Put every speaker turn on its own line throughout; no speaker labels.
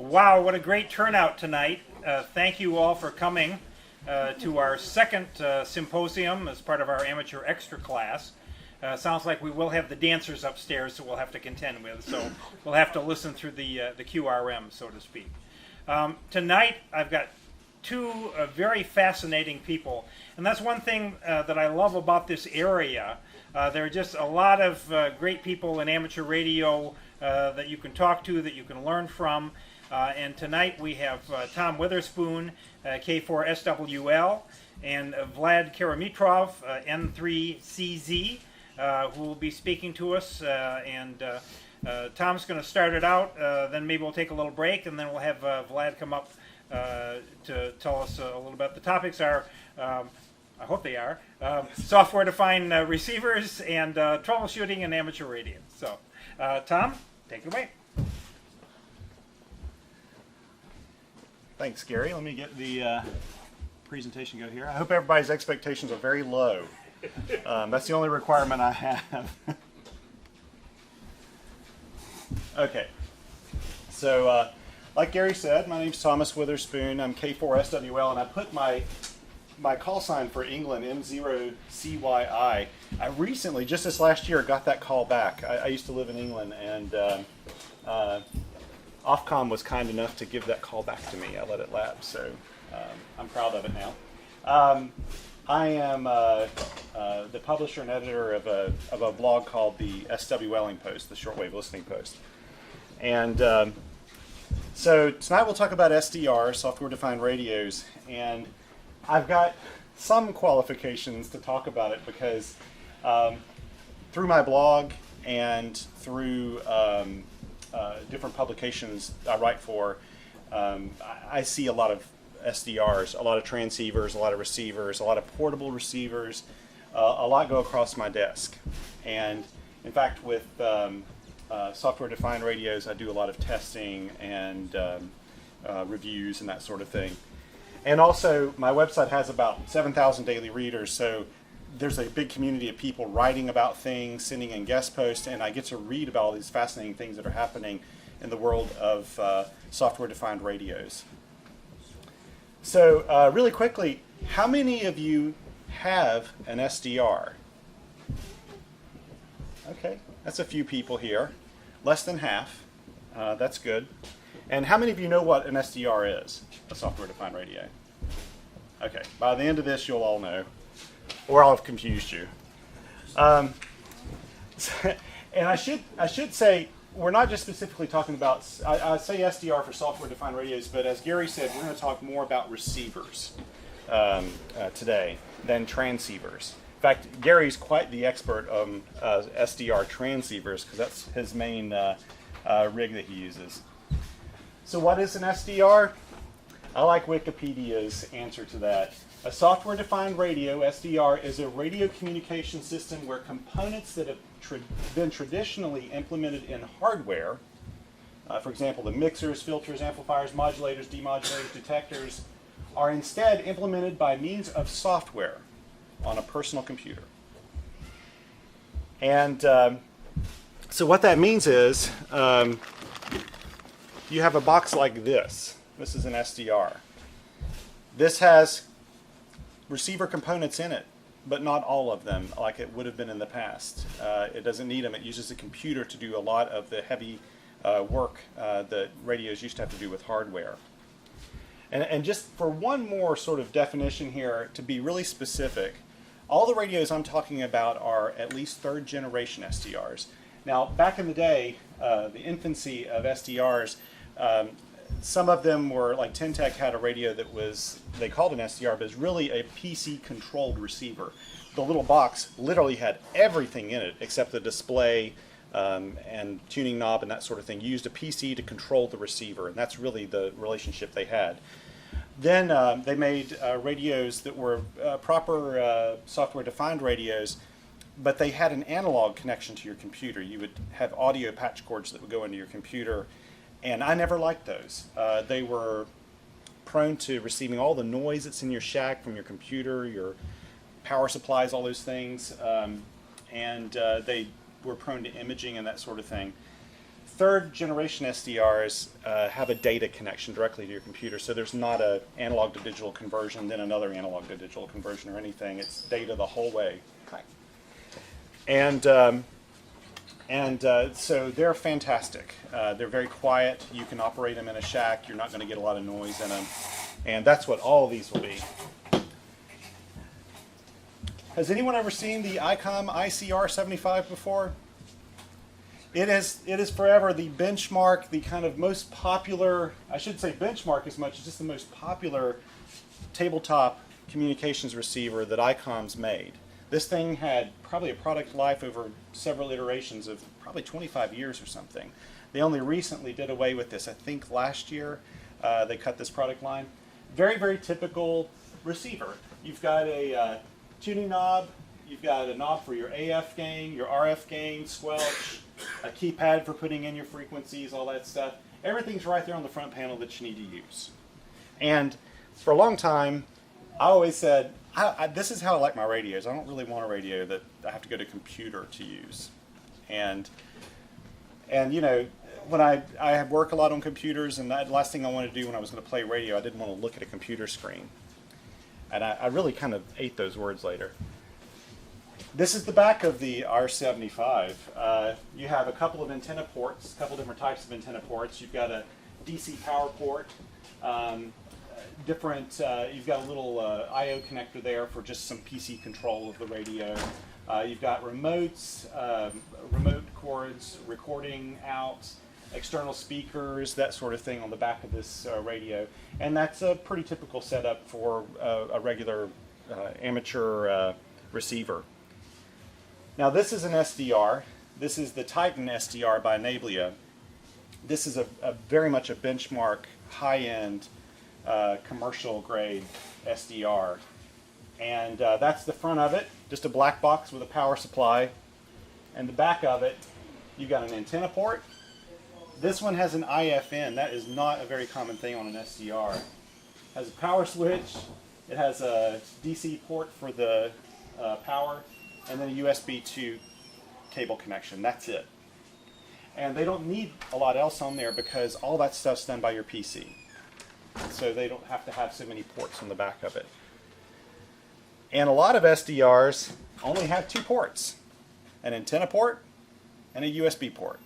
Wow, what a great turnout tonight. Thank you all for coming to our second symposium as part of our amateur extra class. Sounds like we will have the dancers upstairs that we'll have to contend with, so we'll have to listen through the QRM, so to speak. Tonight I've got two very fascinating people, and that's one thing that I love about this area. There are just a lot of great people in amateur radio that you can talk to, that you can learn from. And tonight we have Tom Witherspoon, K4SWL, and Vlad Karamitrov, N3CZ, who will be speaking to us. Tom's going to start it out, then maybe we'll take a little break, and then we'll have Vlad come up to tell us a little bit. The topics are, I hope they are, software-defined receivers and troubleshooting in amateur radio. So, Tom, take it away.
Thanks, Gary. Let me get the presentation go here. I hope everybody's expectations are very low. That's the only requirement I have. Okay. So, like Gary said, my name's Thomas Witherspoon. I'm K4SWL, and I put my call sign for England, M0CYI. I recently, just this last year, got that call back. I used to live in England, and Ofcom was kind enough to give that call back to me. I let it lapse, so I'm proud of it now. I am the publisher and editor of a blog called the SWLing Post, the Shortwave Listening Post. And so tonight we'll talk about SDR, software-defined radios, and I've got some qualifications to talk about it because through my blog and through different publications I write for, I see a lot of SDRs, a lot of transceivers, a lot of receivers, a lot of portable receivers, a lot go across my desk. And in fact, with software-defined radios, I do a lot of testing and reviews and that sort of thing. And also, my website has about 7,000 daily readers, so there's a big community of people writing about things, sending in guest posts, and I get to read about all these fascinating things that are happening in the world of software-defined radios. So, really quickly, how many of you have an SDR? Okay, that's a few people here. Less than half. That's good. And how many of you know what an SDR is, a software-defined radio? Okay, by the end of this, you'll all know, or I'll have confused you. And I should say, we're not just specifically talking about, I say SDR for software-defined radios, but as Gary said, we're going to talk more about receivers today than transceivers. In fact, Gary's quite the expert on SDR transceivers because that's his main rig that he uses. So what is an SDR? I like Wikipedia's answer to that. A software-defined radio, SDR, is a radio communication system where components that have been traditionally implemented in hardware, for example, the mixers, filters, amplifiers, modulators, demodulators, detectors, are instead implemented by means of software on a personal computer. And so what that means is you have a box like this. This is an SDR. This has receiver components in it, but not all of them like it would have been in the past. It doesn't need them. It uses a computer to do a lot of the heavy work that radios used to have to do with hardware. And just for one more sort of definition here, to be really specific, all the radios I'm talking about are at least third generation SDRs. Now, back in the day, the infancy of SDRs, some of them were, like Tentec had a radio that was, they called an SDR, but it's really a PC-controlled receiver. The little box literally had everything in it except the display and tuning knob and that sort of thing. You used a PC to control the receiver, and that's really the relationship they had. Then they made radios that were proper software-defined radios, but they had an analog connection to your computer. You would have audio patch cords that would go into your computer, and I never liked those. They were prone to receiving all the noise that's in your shack from your computer, your power supplies, all those things, and they were prone to imaging and that sort of thing. third generation SDRs have a data connection directly to your computer, so there's not a analog to digital conversion, then another analog to digital conversion or anything. It's data the whole way. And so they're fantastic. They're very quiet. You can operate them in a shack. You're not going to get a lot of noise in them. And that's what all of these will be. Has anyone ever seen the ICOM ICR75 before? It is forever the benchmark, the kind of most popular, I should say benchmark as much as just the most popular tabletop communications receiver that ICOM's made. This thing had probably a product life over several iterations of probably 25 years or something. They only recently did away with this. I think last year they cut this product line. Very, very typical receiver. You've got a tuning knob, you've got a knob for your AF gain, your RF gain, squelch, a keypad for putting in your frequencies, all that stuff. Everything's right there on the front panel that you need to use. And for a long time, I always said, this is how I like my radios. I don't really want a radio that I have to go to a computer to use. And you know, when I have work a lot on computers, and the last thing I wanted to do when I was going to play radio, I didn't want to look at a computer screen. And I really kind of ate those words later. This is the back of the R75. You have a couple of antenna ports, a couple different types of antenna ports. You've got a DC power port, you've got a little I/O connector there for just some PC control of the radio. You've got remotes, remote cords, recording out, external speakers, that sort of thing on the back of this radio. And that's a pretty typical setup for a regular amateur receiver. Now this is an SDR. This is the Titan SDR by Nablia. This is very much a benchmark, high-end, commercial grade SDR. And that's the front of it, just a black box with a power supply. And the back of it, you've got an antenna port. This one has an IFN. That is not a very common thing on an SDR. It has a power switch. It has a DC port for the power, and then a USB to cable connection. That's it. And they don't need a lot else on there because all that stuff's done by your PC. So they don't have to have so many ports on the back of it. And a lot of SDRs only have two ports, an antenna port and a USB port.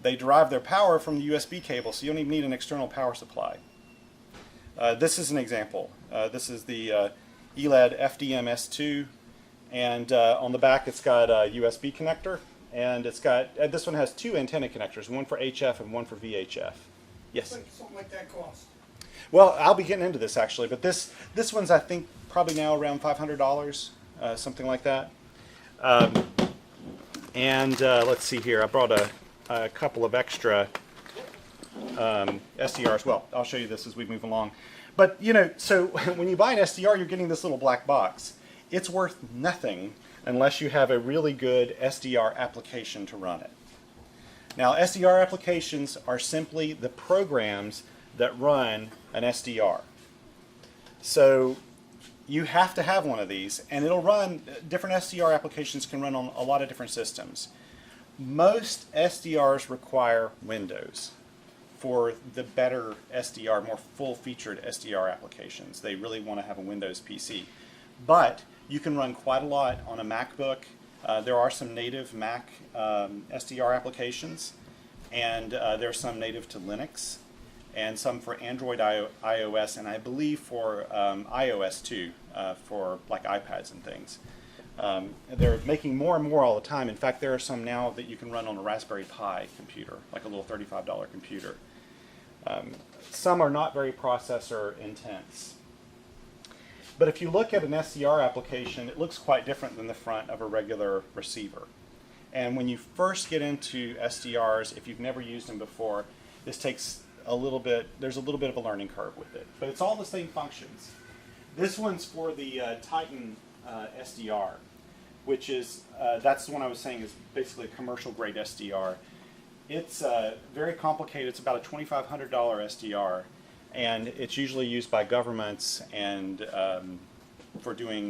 They derive their power from the USB cable, so you don't even need an external power supply. This is an example. This is the ELAD FDM-S2, and on the back it's got a USB connector, and it's got, this one has two antenna connectors, one for HF and one for VHF. Yes?
Something like that cost.
Well, I'll be getting into this actually, but this one's I think probably now around $500, something like that. Let's see here, I brought a couple of extra SDRs. Well, I'll show you this as we move along. But, you know, so when you buy an SDR, you're getting this little black box. It's worth nothing unless you have a really good SDR application to run it. Now, SDR applications are simply the programs that run an SDR. So you have to have one of these, and it'll run, different SDR applications can run on a lot of different systems. Most SDRs require Windows for the better SDR, more full-featured SDR applications. They really want to have a Windows PC. But you can run quite a lot on a MacBook. There are some native Mac SDR applications, and there are some native to Linux, and some for Android, iOS, and I believe for iOS too, for like iPads and things. They're making more and more all the time. In fact, there are some now that you can run on a Raspberry Pi computer, like a little $35 computer. Some are not very processor intense. But if you look at an SDR application, it looks quite different than the front of a regular receiver. And when you first get into SDRs, if you've never used them before, this takes a little bit, there's a little bit of a learning curve with it. But it's all the same functions. This one's for the Titan SDR, which is, that's the one I was saying is basically a commercial grade SDR. It's very complicated. It's about a $2,500 SDR, and it's usually used by governments and for doing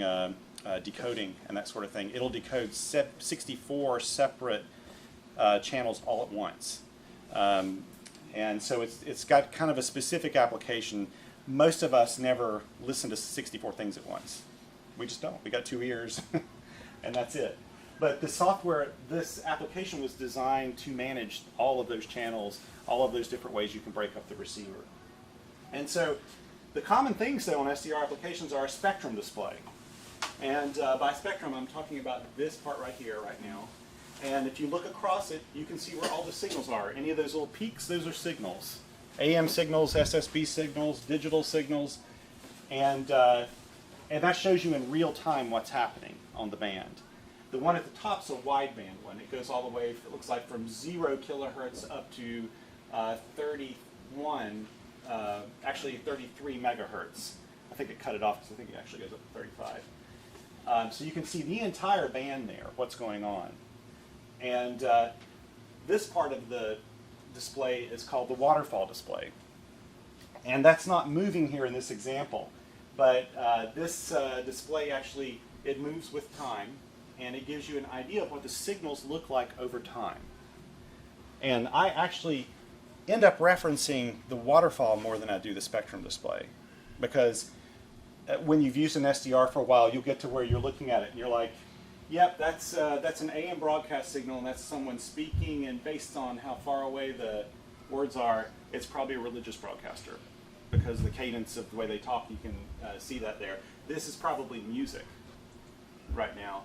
decoding and that sort of thing. It'll decode 64 separate channels all at once. And so it's got kind of a specific application. Most of us never listen to 64 things at once. We just don't. We got 2 ears, and that's it. But the software, this application was designed to manage all of those channels, all of those different ways you can break up the receiver. And so the common things, though, on SDR applications are a spectrum display. And by spectrum, I'm talking about this part right here, right now. And if you look across it, you can see where all the signals are. Any of those little peaks, those are signals. AM signals, SSB signals, digital signals. And that shows you in real time what's happening on the band. The one at the top is a wideband one. It goes all the way, it looks like from 0 kilohertz up to 31, actually 33 megahertz. I think it cut it off because I think it actually goes up to 35. So you can see the entire band there, what's going on. And this part of the display is called the waterfall display. And that's not moving here in this example, but this display actually, it moves with time, and it gives you an idea of what the signals look like over time. And I actually end up referencing the waterfall more than I do the spectrum display, because when you've used an SDR for a while, you'll get to where you're looking at it and you're like, yep, that's an AM broadcast signal, and that's someone speaking, and based on how far away the words are, it's probably a religious broadcaster, because of the cadence of the way they talk, you can see that there. This is probably music right now.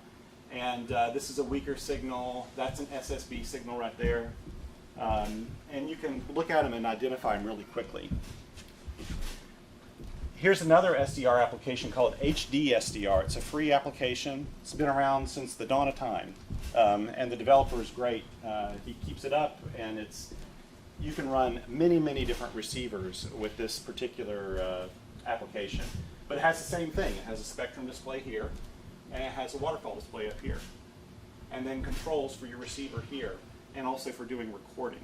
And this is a weaker signal. That's an SSB signal right there. And you can look at them and identify them really quickly. Here's another SDR application called HD SDR. It's a free application. It's been around since the dawn of time. And the developer is great. He keeps it up, and you can run many, many different receivers with this particular application. But it has the same thing. It has a spectrum display here, and it has a waterfall display up here. And then controls for your receiver here, and also for doing recording.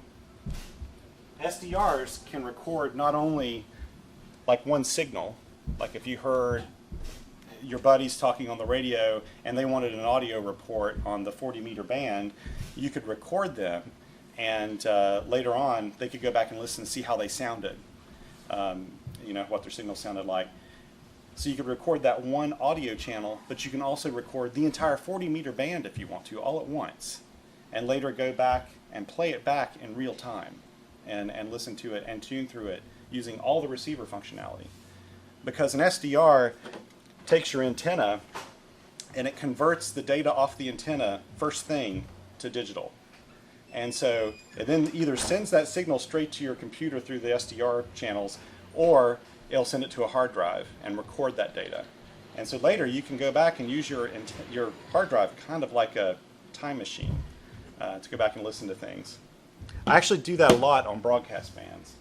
SDRs can record not only like one signal, like if you heard your buddies talking on the radio and they wanted an audio report on the 40-meter band, you could record them, and later on they could go back and listen and see how they sounded, what their signal sounded like. So you could record that one audio channel, but you can also record the entire 40-meter band if you want to, all at once, and later go back and play it back in real time and listen to it and tune through it using all the receiver functionality. Because an SDR takes your antenna and it converts the data off the antenna first thing to digital. And so it then either sends that signal straight to your computer through the SDR channels, or it'll send it to a hard drive and record that data. And so later you can go back and use your hard drive kind of like a time machine to go back and listen to things. I actually do that a lot on broadcast bands.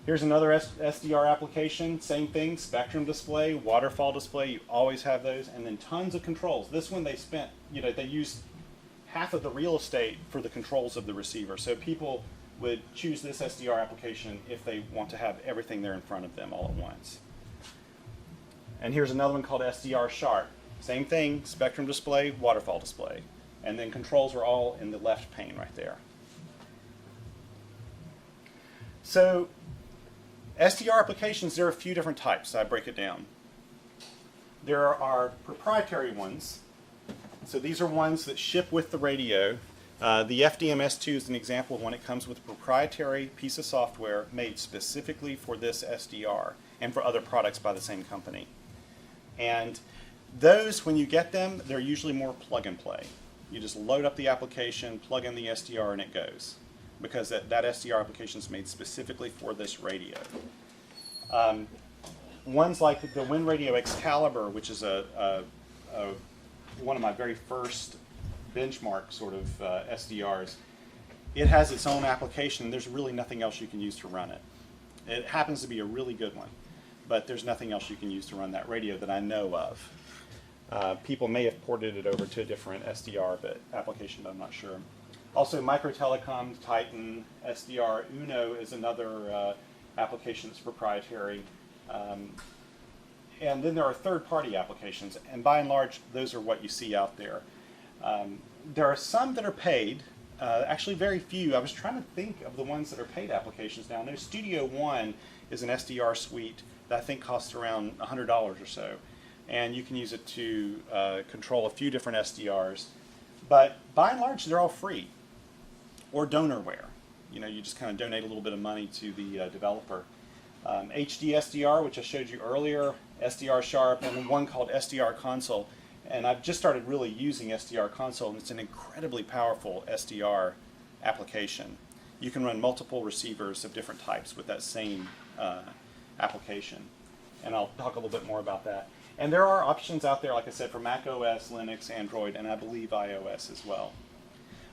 Here's another SDR application, same thing, spectrum display, waterfall display, you always have those, and then tons of controls. This one they spent, they used half of the real estate for the controls of the receiver. So people would choose this SDR application if they want to have everything there in front of them all at once. And here's another one called SDR Sharp. Same thing, spectrum display, waterfall display. And then controls are all in the left pane right there. So SDR applications, there are a few different types. I break it down. There are proprietary ones. So these are ones that ship with the radio. The FDM-S2 is an example of when it comes with a proprietary piece of software made specifically for this SDR and for other products by the same company. And those, when you get them, they're usually more plug and play. You just load up the application, plug in the SDR, and it goes, because that SDR application is made specifically for this radio. Ones like the Wind Radio Excalibur, which is one of my very first benchmark sort of SDRs, it has its own application. There's really nothing else you can use to run it. It happens to be a really good one, but there's nothing else you can use to run that radio that I know of. People may have ported it over to a different SDR application, but I'm not sure. Also, Micro Telecom, Titan, SDR, Uno is another application that's proprietary. And then there are third-party applications, and by and large, those are what you see out there. There are some that are paid, Actually, very few. I was trying to think of the ones that are paid applications now. No, Studio One is an SDR suite that I think costs around $100 or so. And you can use it to control a few different SDRs. But by and large, they're all free or donorware. You know, you just kind of donate a little bit of money to the developer. HD SDR, which I showed you earlier, SDR Sharp, and then one called SDR Console. And I've just started really using SDR Console, and it's an incredibly powerful SDR application. You can run multiple receivers of different types with that same application. And I'll talk a little bit more about that. And there are options out there, like I said, for Mac OS, Linux, Android, and I believe iOS as well.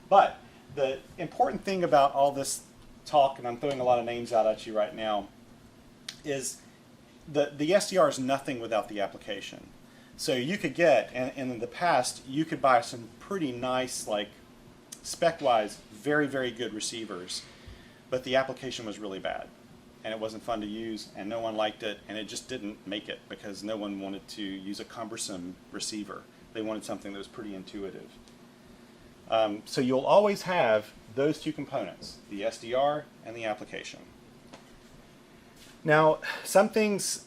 But the important thing about all this talk, and I'm throwing a lot of names out at you right now, is the SDR is nothing without the application. So you could get, and in the past, you could buy some pretty nice, like spec-wise, very, very good receivers, but the application was really bad. And it wasn't fun to use, and no one liked it, and it just didn't make it because no one wanted to use a cumbersome receiver. They wanted something that was pretty intuitive. So you'll always have those two components, the SDR and the application. Now, some things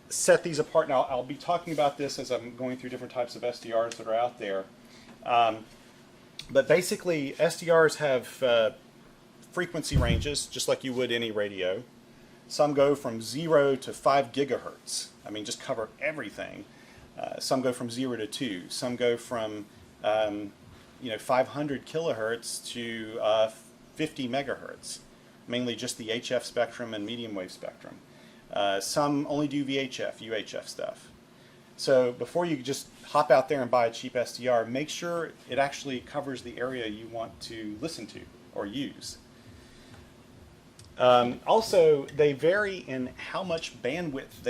set these apart. Now, I'll be talking about this as I'm going through different types of SDRs that are out there. But basically, SDRs have frequency ranges, just like you would any radio. Some go from 0 to 5 gigahertz. I mean, just cover everything. Some go from 0 to 2. Some go from 500 kilohertz to 50 megahertz, mainly just the HF spectrum and medium wave spectrum. Some only do VHF, UHF stuff. So before you just hop out there and buy a cheap SDR, make sure it actually covers the area you want to listen to or use. Also, they vary in how much bandwidth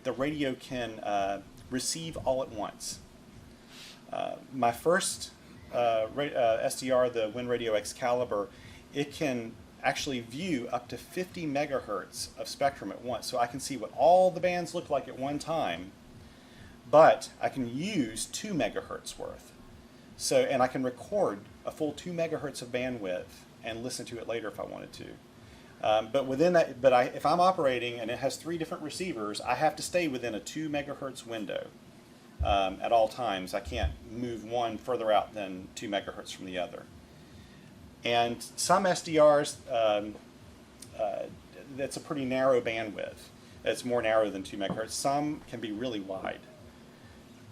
the radio can receive all at once. My first SDR, the WinRadio Excalibur, it can actually view up to 50 megahertz of spectrum at once. So I can see what all the bands look like at one time, but I can use 2 megahertz worth. So, and I can record a full 2 megahertz of bandwidth and listen to it later if I wanted to. But within that, if I'm operating and it has 3 different receivers, I have to stay within a 2 megahertz window at all times. I can't move one further out than 2 megahertz from the other. And some SDRs, that's a pretty narrow bandwidth. It's more narrow than 2 megahertz. Some can be really wide.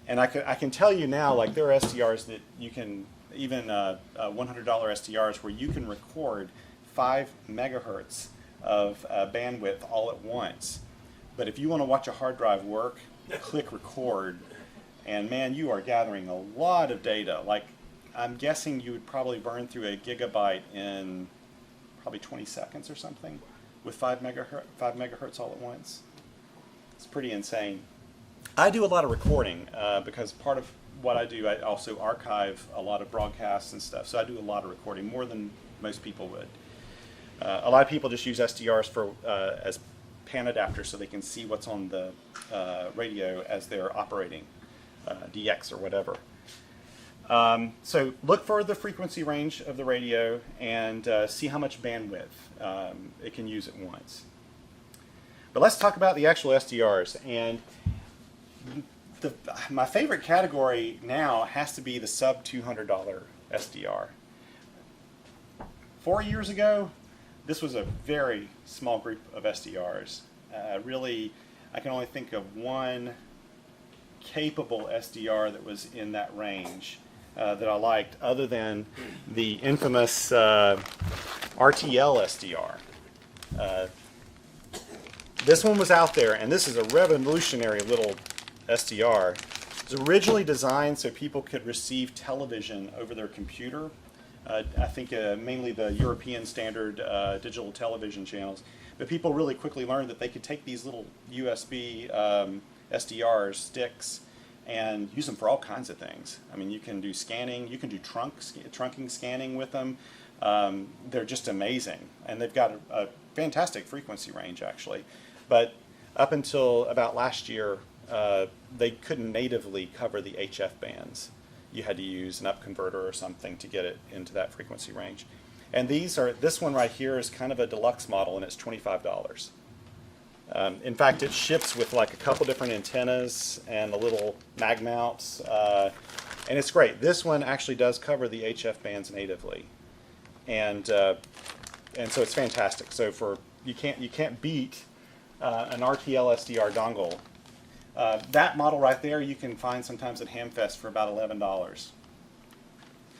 And I can tell you now, like there are SDRs that you can, even $100 SDRs where you can record 5 megahertz of bandwidth all at once. But if you want to watch a hard drive work, click record, and man, you are gathering a lot of data. Like I'm guessing you would probably burn through a gigabyte in probably 20 seconds or something with 5 megahertz all at once. It's pretty insane. I do a lot of recording because part of what I do, I also archive a lot of broadcasts and stuff. So I do a lot of recording, more than most people would. A lot of people just use SDRs for as pan adapters so they can see what's on the radio as they're operating, DX or whatever. So look for the frequency range of the radio and see how much bandwidth it can use at once. But let's talk about the actual SDRs. And my favorite category now has to be the sub $200 SDR. 4 years ago, this was a very small group of SDRs. Really, I can only think of one capable SDR that was in that range that I liked, other than the infamous RTL SDR. This one was out there, and this is a revolutionary little SDR. It was originally designed so people could receive television over their computer. I think mainly the European standard digital television channels. But people really quickly learned that they could take these little USB SDR sticks and use them for all kinds of things. I mean, you can do scanning, you can do trunking scanning with them. They're just amazing. And they've got a fantastic frequency range, actually. But up until about last year, they couldn't natively cover the HF bands. you had to use an up converter or something to get it into that frequency range. And this one right here is kind of a deluxe model, and it's $25. In fact, it ships with like a couple different antennas and a little mag mounts, and it's great. This one actually does cover the HF bands natively, and so it's fantastic. So you can't beat an RTL SDR dongle. That model right there you can find sometimes at Hamfest for about $11.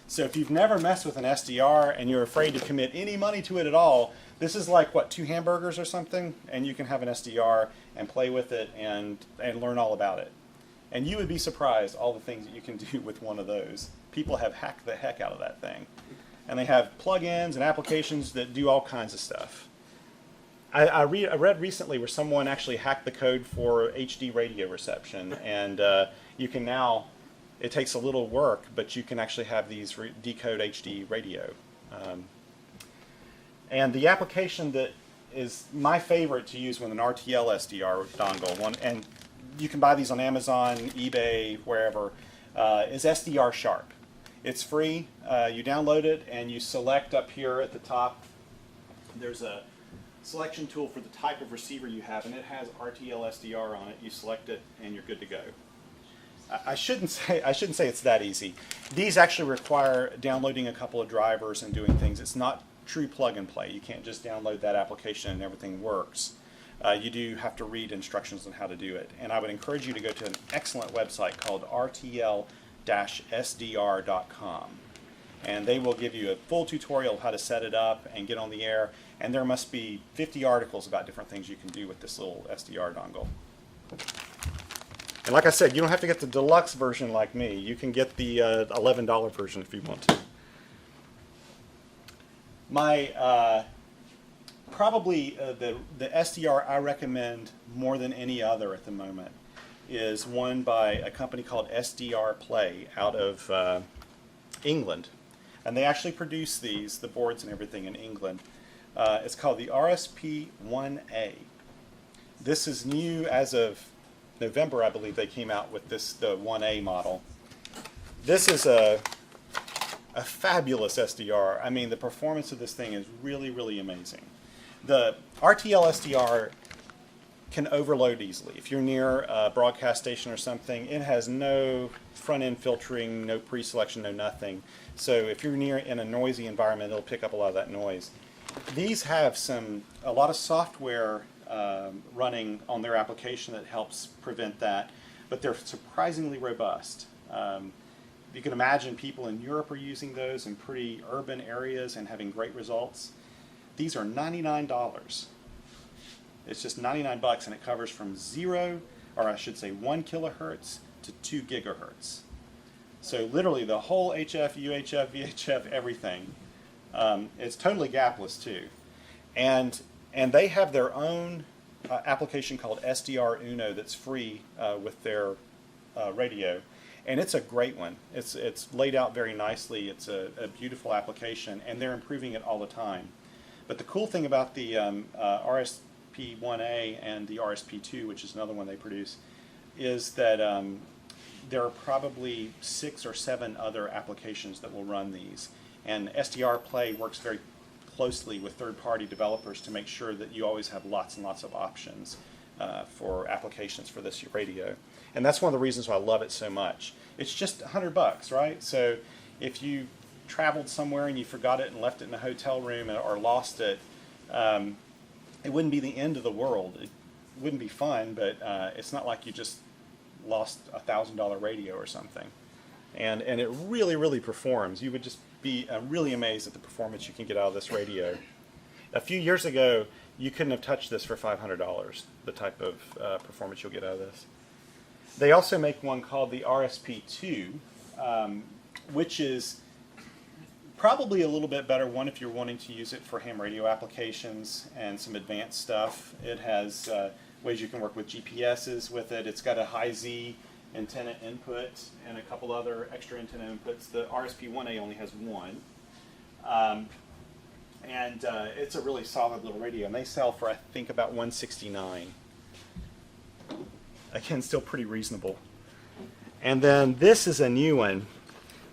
So if you've never messed with an SDR and you're afraid to commit any money to it at all, this is like, what, 2 hamburgers or something? And you can have an SDR and play with it and learn all about it. And you would be surprised all the things that you can do with one of those. People have hacked the heck out of that thing. And they have plugins and applications that do all kinds of stuff. I read recently where someone actually hacked the code for HD radio reception, and you can now, it takes a little work, but you can actually have these decode HD radio. And the application that is my favorite to use with an RTL SDR dongle, and you can buy these on Amazon, eBay, wherever, is SDR Sharp. It's free. You download it and you select up here at the top. There's a selection tool for the type of receiver you have, and it has RTL SDR on it. You select it and you're good to go. I shouldn't say it's that easy. These actually require downloading a couple of drivers and doing things. It's not true plug and play. You can't just download that application and everything works. You do have to read instructions on how to do it. And I would encourage you to go to an excellent website called rtl-sdr.com. And they will give you a full tutorial of how to set it up and get on the air. And there must be 50 articles about different things you can do with this little SDR dongle. And like I said, you don't have to get the deluxe version like me. You can get the $11 version if you want to. My probably the SDR I recommend more than any other at the moment is one by a company called SDR Play out of England. And they actually produce the boards and everything in England. It's called the RSP-1A. This is new as of November, I believe they came out with the 1A model. This is a fabulous SDR. I mean, the performance of this thing is really, really amazing. The RTL SDR can overload easily. If you're near a broadcast station or something, it has no front-end filtering, no pre-selection, no nothing. So if you're near in a noisy environment, it'll pick up a lot of that noise. These have a lot of software running on their application that helps prevent that, but they're surprisingly robust. You can imagine people in Europe are using those in pretty urban areas and having great results. These are $99. It's just $99 and it covers from 1 kilohertz to 2 gigahertz. So literally the whole HF, UHF, VHF, everything. It's totally gapless too. And they have their own application called SDR Uno that's free with their radio. And it's a great one. It's laid out very nicely. It's a beautiful application, and they're improving it all the time. But the cool thing about the RSP-1A and the RSP-2, which is another one they produce, is that there are probably 6 or 7 other applications that will run these. And SDR Play works very closely with third-party developers to make sure that you always have lots and lots of options for applications for this radio. And that's one of the reasons why I love it so much. It's just $100, right? So if you traveled somewhere and you forgot it and left it in a hotel room or lost it, it wouldn't be the end of the world. It wouldn't be fun, but it's not like you just lost a $1,000 radio or something. And it really, really performs. You would just be really amazed at the performance you can get out of this radio. A few years ago, you couldn't have touched this for $500, the type of performance you'll get out of this. They also make one called the RSP-2, which is probably a little bit better one if you're wanting to use it for ham radio applications and some advanced stuff. It has ways you can work with GPSs with it. It's got a high Z antenna input and a couple other extra antenna inputs. The RSP-1A only has one. And it's a really solid little radio, and they sell for, I think, about $169. Again, still pretty reasonable. And then this is a new one.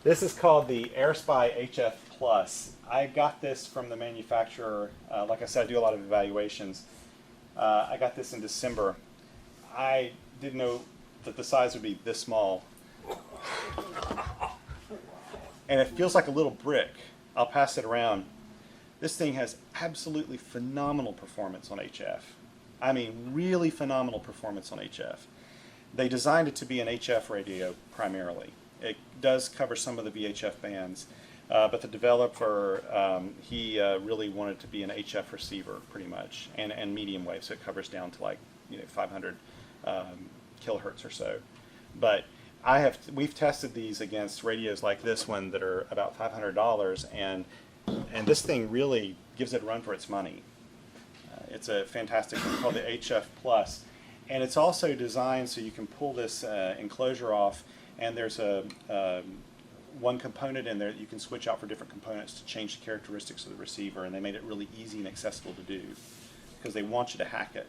This is called the AirSpy HF Plus. I got this from the manufacturer. Like I said, I do a lot of evaluations. I got this in December. I didn't know that the size would be this small. And it feels like a little brick. I'll pass it around. This thing has absolutely phenomenal performance on HF. I mean, really phenomenal performance on HF. They designed it to be an HF radio primarily. It does cover some of the VHF bands, but the developer, he really wanted it to be an HF receiver pretty much, and medium wave, so it covers down to like 500 kilohertz or so. But we've tested these against radios like this one that are about $500, and this thing really gives it a run for its money. It's a fantastic one called the HF Plus, and it's also designed so you can pull this enclosure off, and there's one component in there that you can switch out for different components to change the characteristics of the receiver, and they made it really easy and accessible to do because they want you to hack it.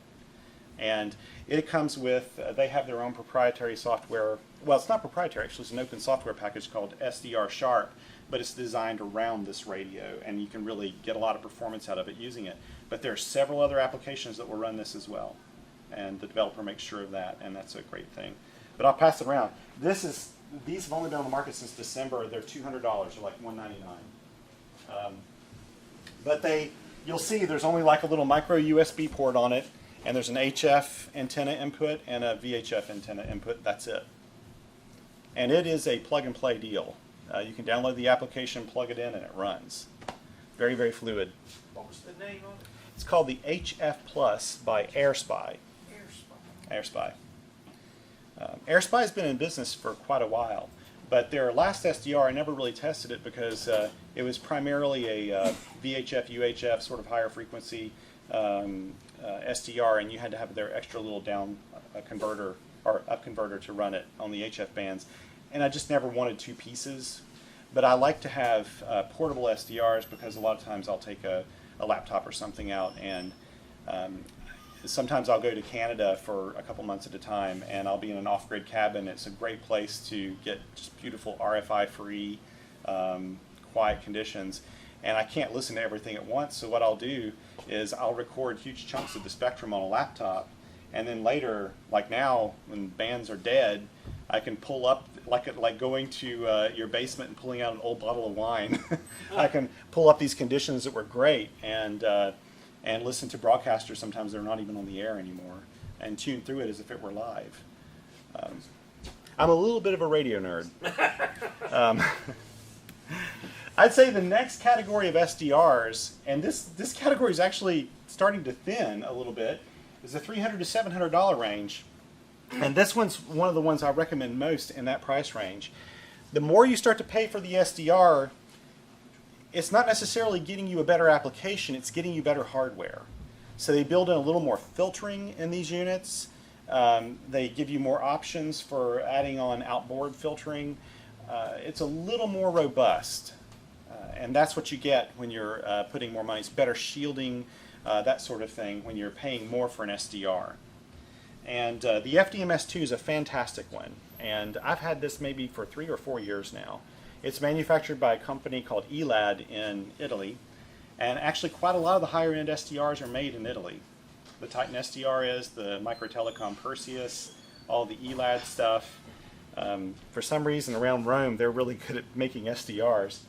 And it comes with, they have their own proprietary software. Well, it's not proprietary, actually. It's an open software package called SDR Sharp, but it's designed around this radio, and you can really get a lot of performance out of it using it. But there are several other applications that will run this as well, and the developer makes sure of that, and that's a great thing. But I'll pass it around. These have only been on the market since December. They're $200. They're like $199. But you'll see there's only like a little micro USB port on it, and there's an HF antenna input and a VHF antenna input. That's it. And it is a plug-and-play deal. You can download the application, plug it in, and it runs. Very, very fluid.
What was the name of it?
It's called the HF Plus by AirSpy. AirSpy. AirSpy has been in business for quite a while, but their last SDR, I never really tested it because it was primarily a VHF, UHF, sort of higher frequency SDR, and you had to have their extra little down converter or up converter to run it on the HF bands. And I just never wanted two pieces. But I like to have portable SDRs because a lot of times I'll take a laptop or something out, and sometimes I'll go to Canada for a couple months at a time, and I'll be in an off-grid cabin. It's a great place to get just beautiful RFI-free, quiet conditions. And I can't listen to everything at once, so what I'll do is I'll record huge chunks of the spectrum on a laptop, and then later, like now, when bands are dead, I can pull up, like going to your basement and pulling out an old bottle of wine. I can pull up these conditions that were great and listen to broadcasters. Sometimes they're not even on the air anymore, and tune through it as if it were live. I'm a little bit of a radio nerd. I'd say the next category of SDRs, and this category is actually starting to thin a little bit, is the $300 to $700 range. And this one's one of the ones I recommend most in that price range. The more you start to pay for the SDR, it's not necessarily getting you a better application, it's getting you better hardware. So they build in a little more filtering in these units. They give you more options for adding on outboard filtering. It's a little more robust. And that's what you get when you're putting more money. It's better shielding, that sort of thing, when you're paying more for an SDR. And the FDMS2 is a fantastic one. And I've had this maybe for 3 or 4 years now. It's manufactured by a company called ELAD in Italy. And actually quite a lot of the higher end SDRs are made in Italy. The Titan SDR is, the Micro Telecom Perseus, all the ELAD stuff. For some reason around Rome, they're really good at making SDRs.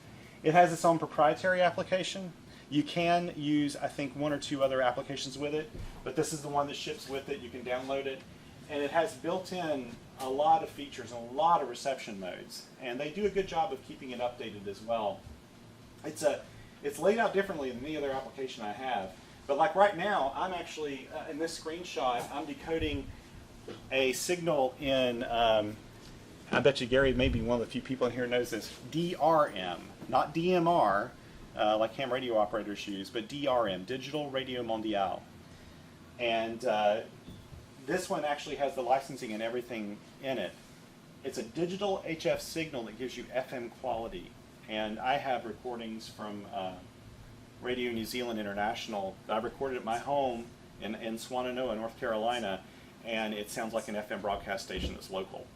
It has its own proprietary application. You can use, I think, 1 or 2 other applications with it, but this is the one that ships with it. You can download it, and it has built-in a lot of features and a lot of reception modes, and they do a good job of keeping it updated as well. It's laid out differently than any other application I have, but like right now, I'm actually, in this screenshot, I'm decoding a signal in, I bet you Gary may be one of the few people in here who knows this, DRM, not DMR, like ham radio operators use, but DRM, Digital Radio Mondiale. And this one actually has the licensing and everything in it. It's a digital HF signal that gives you FM quality. And I have recordings from Radio New Zealand International that I recorded at my home in Swannanoa, North Carolina, and it sounds like an FM broadcast station that's local.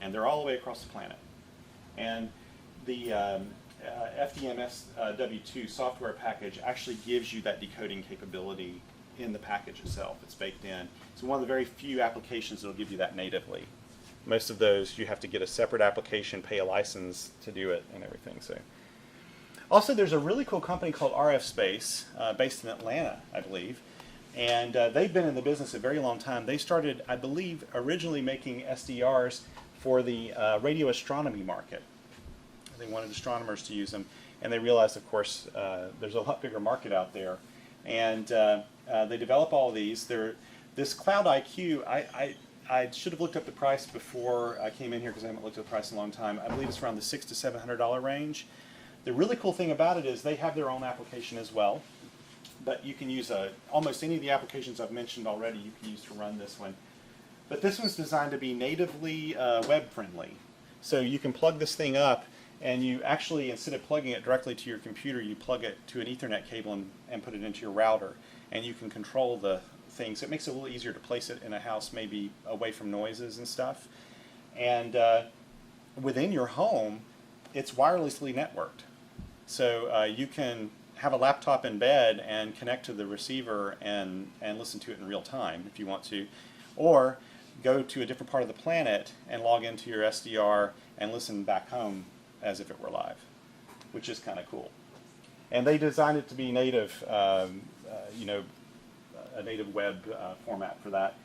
And they're all the way across the planet. And the FDMSW2 software package actually gives you that decoding capability in the package itself. It's baked in. It's one of the very few applications that will give you that natively. Most of those you have to get a separate application, pay a license to do it, and everything. So, also there's a really cool company called RF Space, based in Atlanta, I believe, and they've been in the business a very long time. They started, I believe, originally making SDRs for the radio astronomy market. They wanted astronomers to use them, and they realized, of course, there's a lot bigger market out there, and they develop all of these. This Cloud IQ, I should have looked up the price before I came in here because I haven't looked at the price in a long time. I believe it's around the $600 to $700 range. The really cool thing about it is they have their own application as well, but you can use almost any of the applications I've mentioned already you can use to run this one. But this one's designed to be natively web friendly. So you can plug this thing up, and you actually, instead of plugging it directly to your computer, you plug it to an Ethernet cable and put it into your router, and you can control the things. It makes it a little easier to place it in a house, maybe away from noises and stuff. And within your home, it's wirelessly networked. So you can have a laptop in bed and connect to the receiver and listen to it in real time if you want to. Or go to a different part of the planet and log into your SDR and listen back home as if it were live, which is kind of cool. And they designed it to be native, you know, a native web format for that.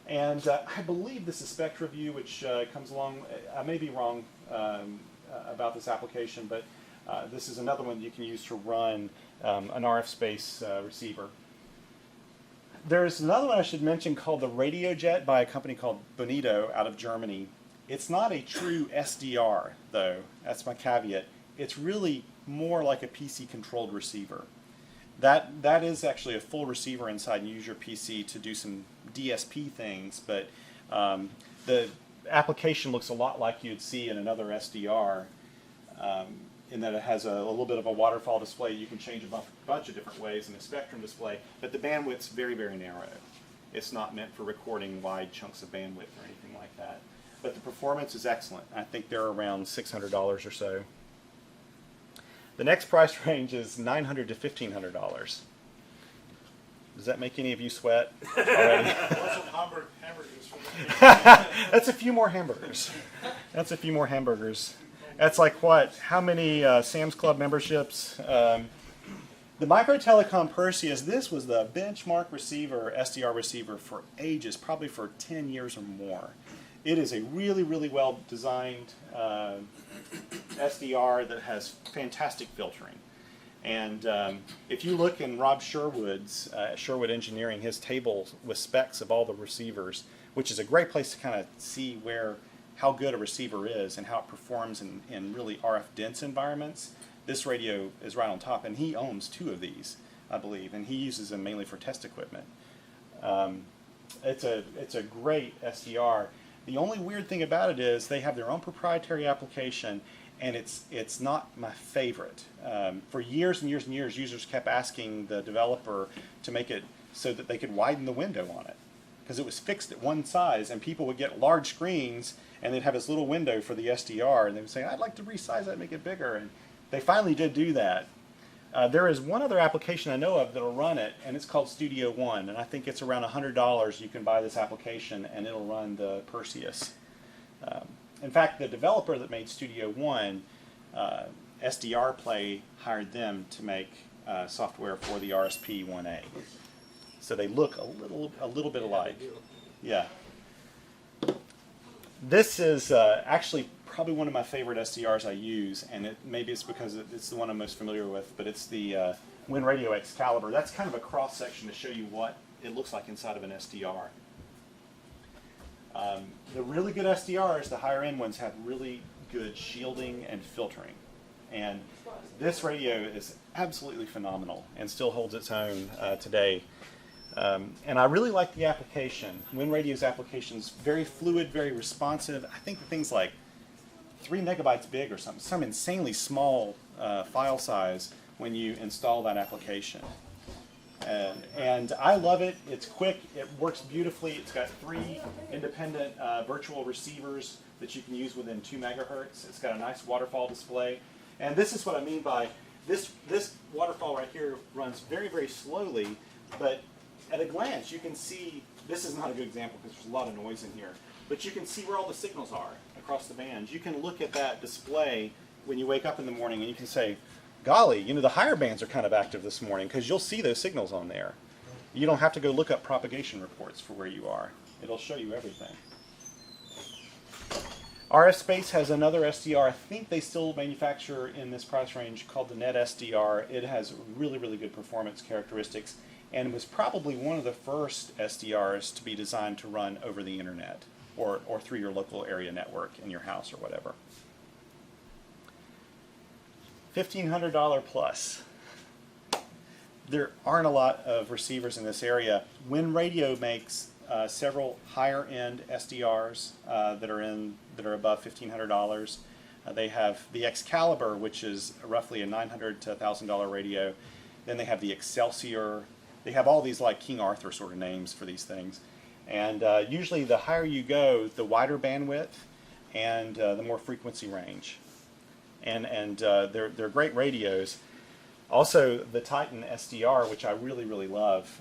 And I believe this is SpectraView, which comes along. I may be wrong about this application, but this is another one you can use to run an RF space receiver. There's another one I should mention called the RadioJet by a company called Bonito out of Germany. It's not a true SDR, though. That's my caveat. It's really more like a PC-controlled receiver. That is actually a full receiver inside, and you use your PC to do some DSP things, but the application looks a lot like you'd see in another SDR, in that it has a little bit of a waterfall display. You can change a bunch of different ways, and a spectrum display, but the bandwidth's very, very narrow. It's not meant for recording wide chunks of bandwidth or anything like that. But the performance is excellent. I think they're around $600 or so. The next price range is $900 to $1,500. Does that make any of you sweat already?
Hamburgers for that.
That's a few more hamburgers. That's a few more hamburgers. That's like what? How many Sam's Club memberships? The Micro Telecom Perseus, this was the benchmark receiver, SDR receiver for ages, probably for 10 years or more. It is a really, really well designed SDR that has fantastic filtering. And if you look in Rob Sherwood's, Sherwood Engineering, his table with specs of all the receivers, which is a great place to kind of see how good a receiver is and how it performs in really RF dense environments, this radio is right on top. And he owns 2 of these, I believe, and he uses them mainly for test equipment. It's a great SDR. The only weird thing about it is they have their own proprietary application, and it's not my favorite. For years and years and years, users kept asking the developer to make it so that they could widen the window on it, because it was fixed at one size, and people would get large screens, and they'd have this little window for the SDR, and they would say, I'd like to resize that and make it bigger, and they finally did do that. There is one other application I know of that'll run it, and it's called Studio One, and I think it's around $100 you can buy this application, and it'll run the Perseus. In fact, the developer that made Studio One, SDR Play hired them to make software for the RSP-1A. So they look a little bit alike. Yeah. This is actually probably one of my favorite SDRs I use, and maybe it's because it's the one I'm most familiar with, but it's the WinRadio Excalibur. That's kind of a cross-section to show you what it looks like inside of an SDR. The really good SDRs, the higher-end ones, have really good shielding and filtering. And this radio is absolutely phenomenal and still holds its own today. And I really like the application. WinRadio's application is very fluid, very responsive. I think the thing's like 3 megabytes big or something, some insanely small file size when you install that application. And I love it. It's quick. It works beautifully. It's got 3 independent virtual receivers that you can use within 2 megahertz. It's got a nice waterfall display. And this is what I mean by this waterfall right here runs very, very slowly, but at a glance you can see, this is not a good example because there's a lot of noise in here, but you can see where all the signals are across the bands. You can look at that display when you wake up in the morning and you can say, golly, you know, the higher bands are kind of active this morning, because you'll see those signals on there. You don't have to go look up propagation reports for where you are. It'll show you everything. RF Space has another SDR. I think they still manufacture in this price range called the Net SDR. It has really, really good performance characteristics and was probably one of the first SDRs to be designed to run over the internet or through your local area network in your house or whatever. $1,500 plus. There aren't a lot of receivers in this area. Win Radio makes several higher-end SDRs that are above $1,500. They have the Excalibur, which is roughly a $900 to $1,000 radio. Then they have the Excelsior. They have all these like King Arthur sort of names for these things. And usually the higher you go, the wider bandwidth and the more frequency range. And they're great radios. Also, the Titan SDR, which I really, really love,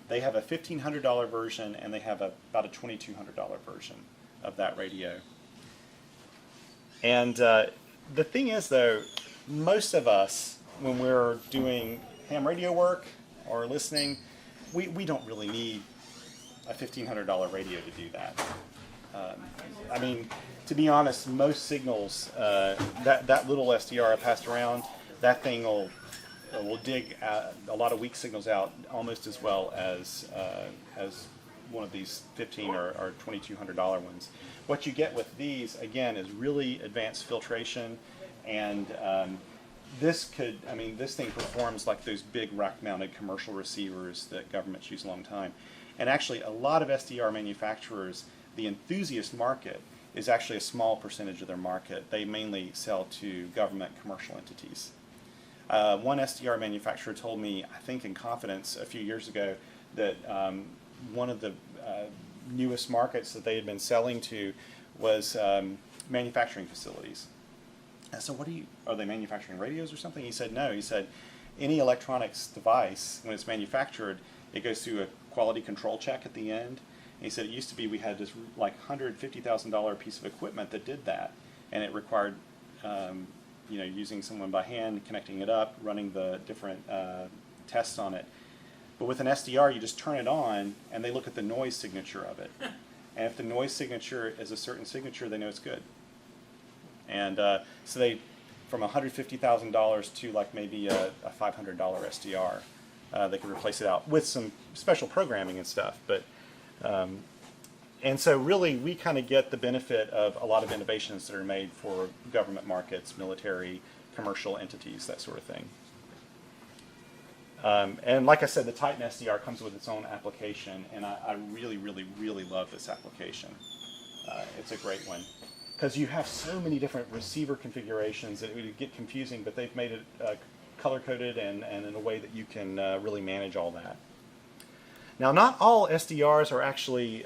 they have a $1,500 version and they have about a $2,200 version of that radio. And the thing is, though, most of us, when we're doing ham radio work or listening, we don't really need a $1,500 radio to do that. I mean, to be honest, most signals, that little SDR I passed around, that thing will dig a lot of weak signals out almost as well as one of these $1,500 or $2,200 ones. What you get with these, again, is really advanced filtration, and this thing performs like those big rack-mounted commercial receivers that governments use a long time. And actually, a lot of SDR manufacturers, the enthusiast market is actually a small percentage of their market. They mainly sell to government commercial entities. One SDR manufacturer told me, I think in confidence a few years ago, that one of the newest markets that they had been selling to was manufacturing facilities. And so are they manufacturing radios or something? He said no. He said any electronics device, when it's manufactured, it goes through a quality control check at the end. And he said it used to be we had this like $150,000 piece of equipment that did that, and it required using someone by hand, connecting it up, running the different tests on it. But with an SDR, you just turn it on, and they look at the noise signature of it. And if the noise signature is a certain signature, they know it's good. And so they, from $150,000 to like maybe a $500 SDR, they can replace it out with some special programming and stuff. But and so really, we kind of get the benefit of a lot of innovations that are made for government markets, military, commercial entities, that sort of thing. And like I said, the Titan SDR comes with its own application, and I really, really, really love this application. It's a great one, because you have so many different receiver configurations that it would get confusing, but they've made it color-coded and in a way that you can really manage all that. Now, not all SDRs are actually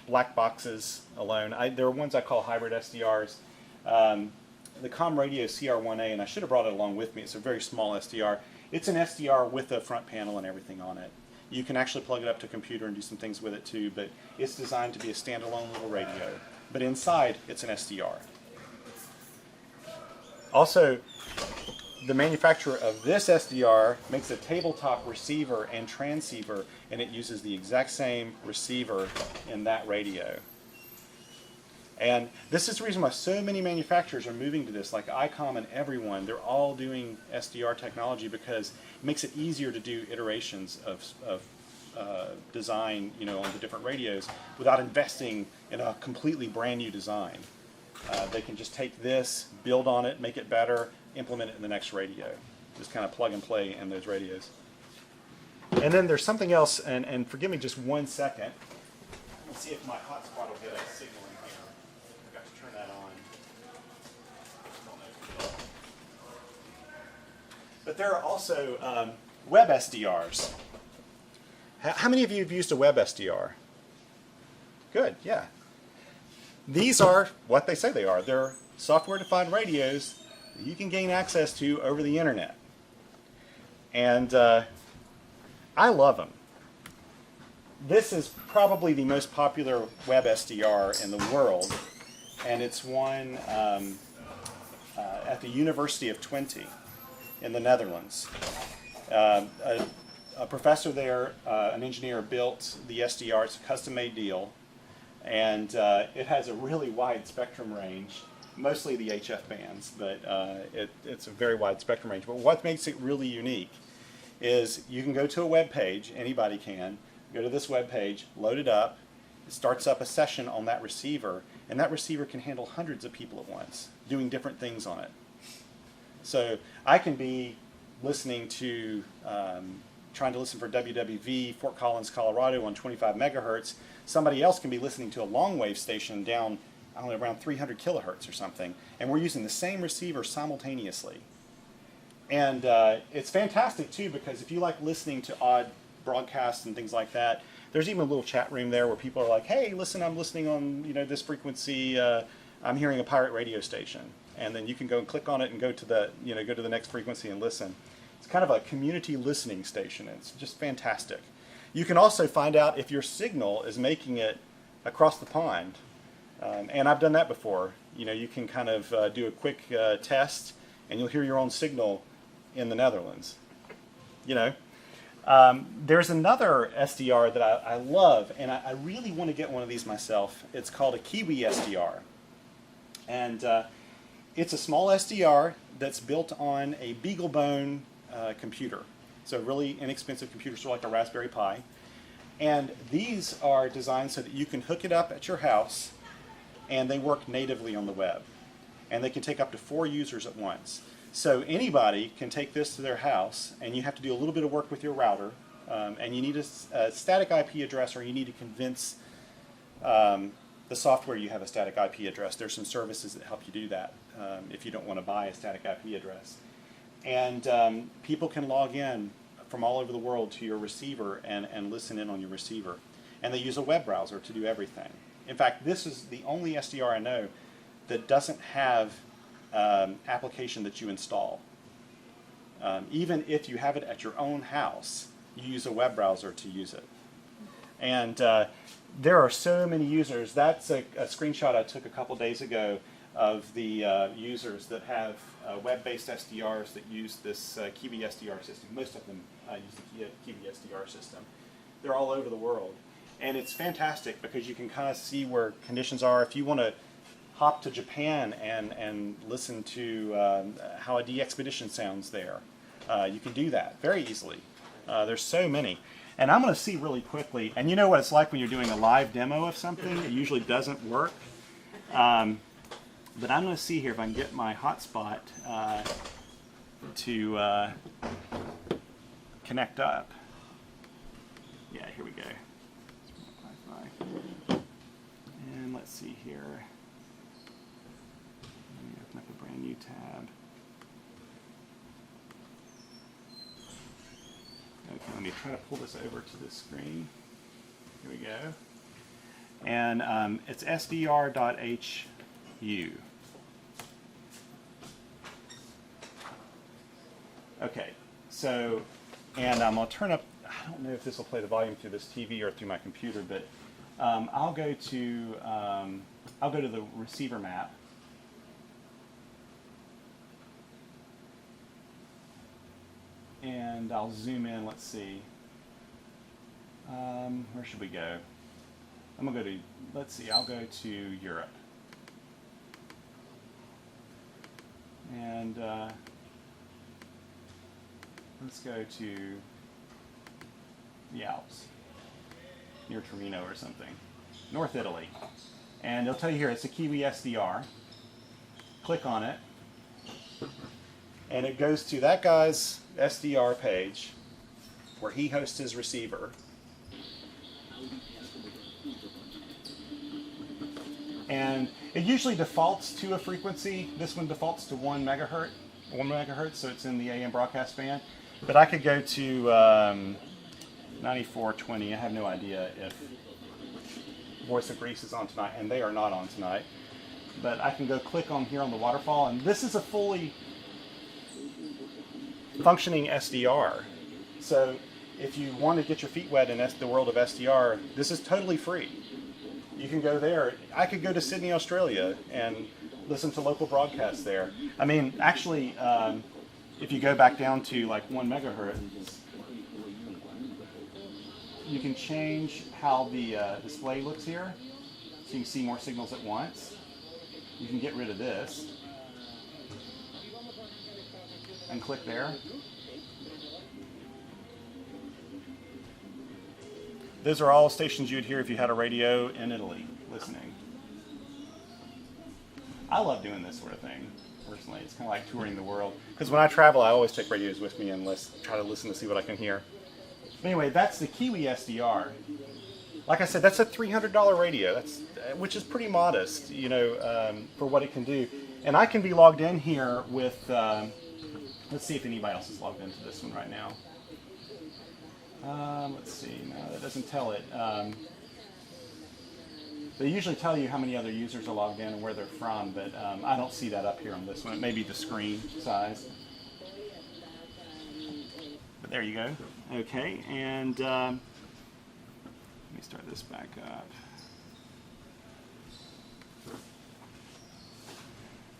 black boxes alone. There are ones I call hybrid SDRs. The COM Radio CR1A, and I should have brought it along with me, it's a very small SDR. It's an SDR with a front panel and everything on it. You can actually plug it up to a computer and do some things with it too, but it's designed to be a standalone little radio. But inside, it's an SDR. Also, the manufacturer of this SDR makes a tabletop receiver and transceiver, and it uses the exact same receiver in that radio. And this is the reason why so many manufacturers are moving to this, like ICOM and everyone. They're all doing SDR technology because it makes it easier to do iterations of design, on the different radios without investing in a completely brand new design. They can just take this, build on it, make it better, implement it in the next radio. Just kind of plug and play in those radios. And then there's something else, and forgive me just 1 second. Let's see if my hotspot will get a signal in here. I've got to turn that on. But there are also web SDRs. How many of you have used a web SDR? Good, yeah. These are what they say they are. They're software-defined radios you can gain access to over the internet. And I love them. This is probably the most popular web SDR in the world, and it's one at the University of Twente in the Netherlands. A professor there, an engineer, built the SDR. It's a custom-made deal, and it has a really wide spectrum range, mostly the HF bands, but it's a very wide spectrum range. But what makes it really unique is you can go to a web page, anybody can, go to this web page, load it up, it starts up a session on that receiver, and that receiver can handle hundreds of people at once, doing different things on it. So I can be listening to, trying to listen for WWV, Fort Collins, Colorado on 25 megahertz. Somebody else can be listening to a long wave station down, I don't know, around 300 kilohertz or something, and we're using the same receiver simultaneously. And it's fantastic too, because if you like listening to odd broadcasts and things like that, there's even a little chat room there where people are like, hey, listen, I'm listening on this frequency, I'm hearing a pirate radio station. And then you can go and click on it and go to the go to the next frequency and listen. It's kind of a community listening station. It's just fantastic. You can also find out if your signal is making it across the pond. And I've done that before. You can kind of do a quick test, and you'll hear your own signal in the Netherlands. There's another SDR that I love, and I really want to get one of these myself. It's called a Kiwi SDR. And it's a small SDR that's built on a BeagleBone computer. So a really inexpensive computer, sort of like a Raspberry Pi. And these are designed so that you can hook it up at your house, and they work natively on the web. And they can take up to 4 users at once. So anybody can take this to their house, and you have to do a little bit of work with your router, and you need a static IP address, or you need to convince the software you have a static IP address. There's some services that help you do that if you don't want to buy a static IP address. And people can log in from all over the world to your receiver and listen in on your receiver. And they use a web browser to do everything. In fact, this is the only SDR I know that doesn't have application that you install. Even if you have it at your own house, you use a web browser to use it. And there are so many users. That's a screenshot I took a couple days ago of the users that have web-based SDRs that use this Kiwi SDR system. Most of them use the Kiwi SDR system. They're all over the world. And it's fantastic because you can kind of see where conditions are. If you want to hop to Japan and listen to how a de-expedition sounds there, you can do that very easily. There's so many. And I'm going to see really quickly, and you know what it's like when you're doing a live demo of something, it usually doesn't work. But I'm going to see here if I can get my hotspot to connect up. Yeah, here we go. Wi-Fi. And let's see here. Let me open up a brand new tab. Okay, let me try to pull this over to this screen. Here we go. And it's sdr.hu. Okay, so, and I'm going to turn up, I don't know if this will play the volume through this TV or through my computer, but I'll go to the receiver map. And I'll zoom in, let's see. Where should we go? I'm going to go to, let's see, I'll go to Europe. And let's go to the Alps, near Torino or something, North Italy. And it'll tell you here, it's a Kiwi SDR. Click on it. And it goes to that guy's SDR page where he hosts his receiver. And it usually defaults to a frequency. This one defaults to 1 megahertz, so it's in the AM broadcast band. But I could go to 9420. I have no idea if Voice of Greece is on tonight, and they are not on tonight. but I can go click on here on the waterfall, and this is a fully functioning SDR. So if you want to get your feet wet in the world of SDR, this is totally free. You can go there. I could go to Sydney, Australia, and listen to local broadcasts there. I mean, actually, if you go back down to like 1 megahertz, you can change how the display looks here, so you can see more signals at once. You can get rid of this and click there. Those are all stations you'd hear if you had a radio in Italy listening. I love doing this sort of thing, personally. It's kind of like touring the world. Because when I travel, I always take radios with me and try to listen to see what I can hear. But anyway, that's the Kiwi SDR. Like I said, that's a $300 radio, which is pretty modest, you know, for what it can do. And I can be logged in here with, let's see if anybody else is logged into this one right now. Let's see, no, that doesn't tell it. They usually tell you how many other users are logged in and where they're from, but I don't see that up here on this one. It may be the screen size. But there you go. Okay, and let me start this back up.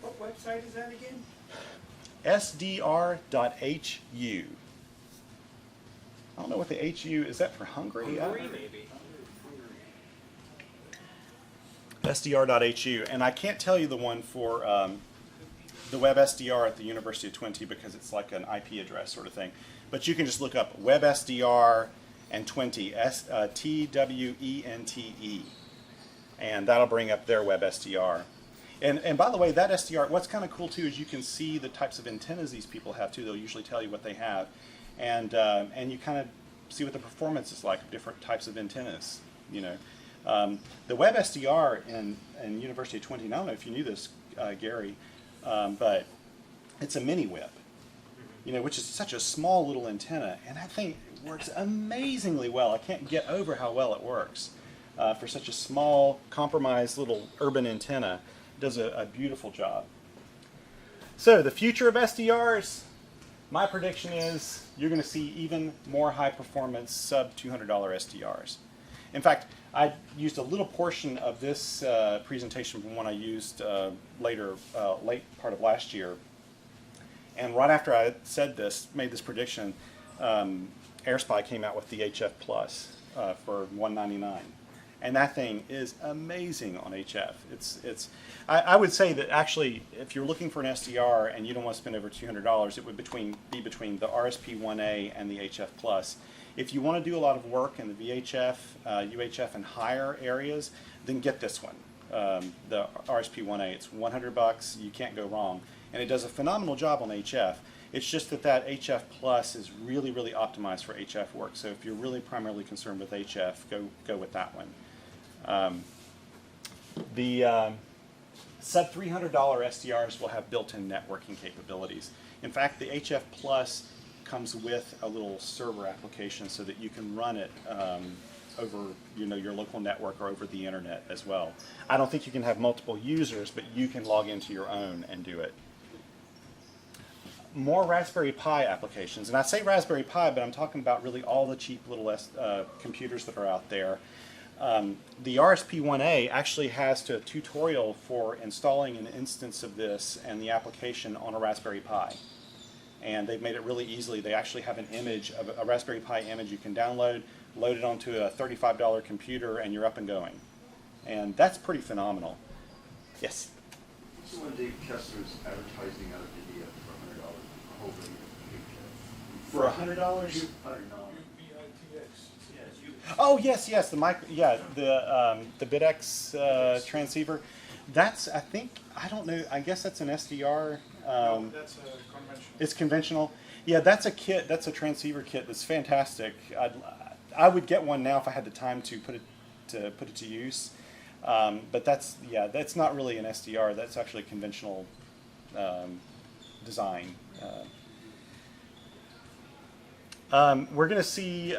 What website is that again?
SDR.hu. I don't know what the HU is. That for Hungary?
Hungary, maybe.
SDR.hu, and I can't tell you the one for the web SDR at the University of Twente because it's like an IP address sort of thing. But you can just look up web SDR and Twente, TWENTE, and that'll bring up their web SDR. And by the way, that SDR, what's kind of cool too is you can see the types of antennas these people have too. They'll usually tell you what they have, and you kind of see what the performance is like of different types of antennas. You know, the web SDR in University of Twente. I don't know if you knew this, Gary, but it's a mini whip. You know, which is such a small little antenna, and that thing works amazingly well. I can't get over how well it works for such a small, compromised little urban antenna. It does a beautiful job. So the future of SDRs, my prediction is you're going to see even more high-performance sub $200 SDRs. In fact, I used a little portion of this presentation from one I used late part of last year. And right after I said this, made this prediction, AirSpy came out with the HF Plus for $199, and that thing is amazing on HF. I would say that actually, if you're looking for an SDR and you don't want to spend over $200, it would be between the RSP1A and the HF Plus. If you want to do a lot of work in the VHF, UHF, and higher areas, then get this one, the RSP1A. It's $100. You can't go wrong. And it does a phenomenal job on HF. It's just that HF Plus is really, really optimized for HF work. So if you're really primarily concerned with HF, go with that one. The sub $300 SDRs will have built-in networking capabilities. In fact, the HF Plus comes with a little server application so that you can run it over your local network or over the internet as well. I don't think you can have multiple users, but you can log into your own and do it. More Raspberry Pi applications, and I say Raspberry Pi, but I'm talking about really all the cheap little computers that are out there. The RSP1A actually has a tutorial for installing an instance of this and the application on a Raspberry Pi. And they've made it really easily. They actually have an image of a Raspberry Pi image you can download, load it onto a $35 computer, and you're up and going. And that's pretty phenomenal. Yes?
So when Dave Kessler's advertising out of India for $100, hoping
For $100?
$100.
Oh yes, the the BitX transceiver. That's I don't know. I guess that's an SDR.
No, that's a conventional.
It's conventional. Yeah, that's a kit. That's a transceiver kit. That's fantastic. I would get one now if I had the time to put it to use. But that's not really an SDR. That's actually a conventional design. We're going to see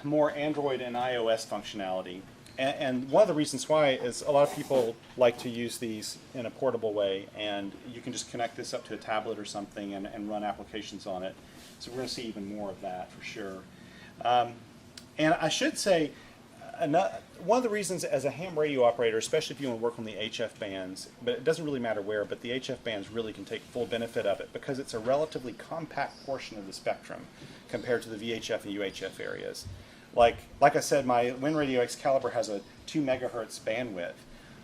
more Android and iOS functionality. and one of the reasons why is a lot of people like to use these in a portable way, and you can just connect this up to a tablet or something and run applications on it. So we're going to see even more of that for sure. And I should say, one of the reasons as a ham radio operator, especially if you want to work on the HF bands, but it doesn't really matter where, but the HF bands really can take full benefit of it because it's a relatively compact portion of the spectrum compared to the VHF and UHF areas. Like I said, my Wind Radio Excalibur has a 2 megahertz bandwidth.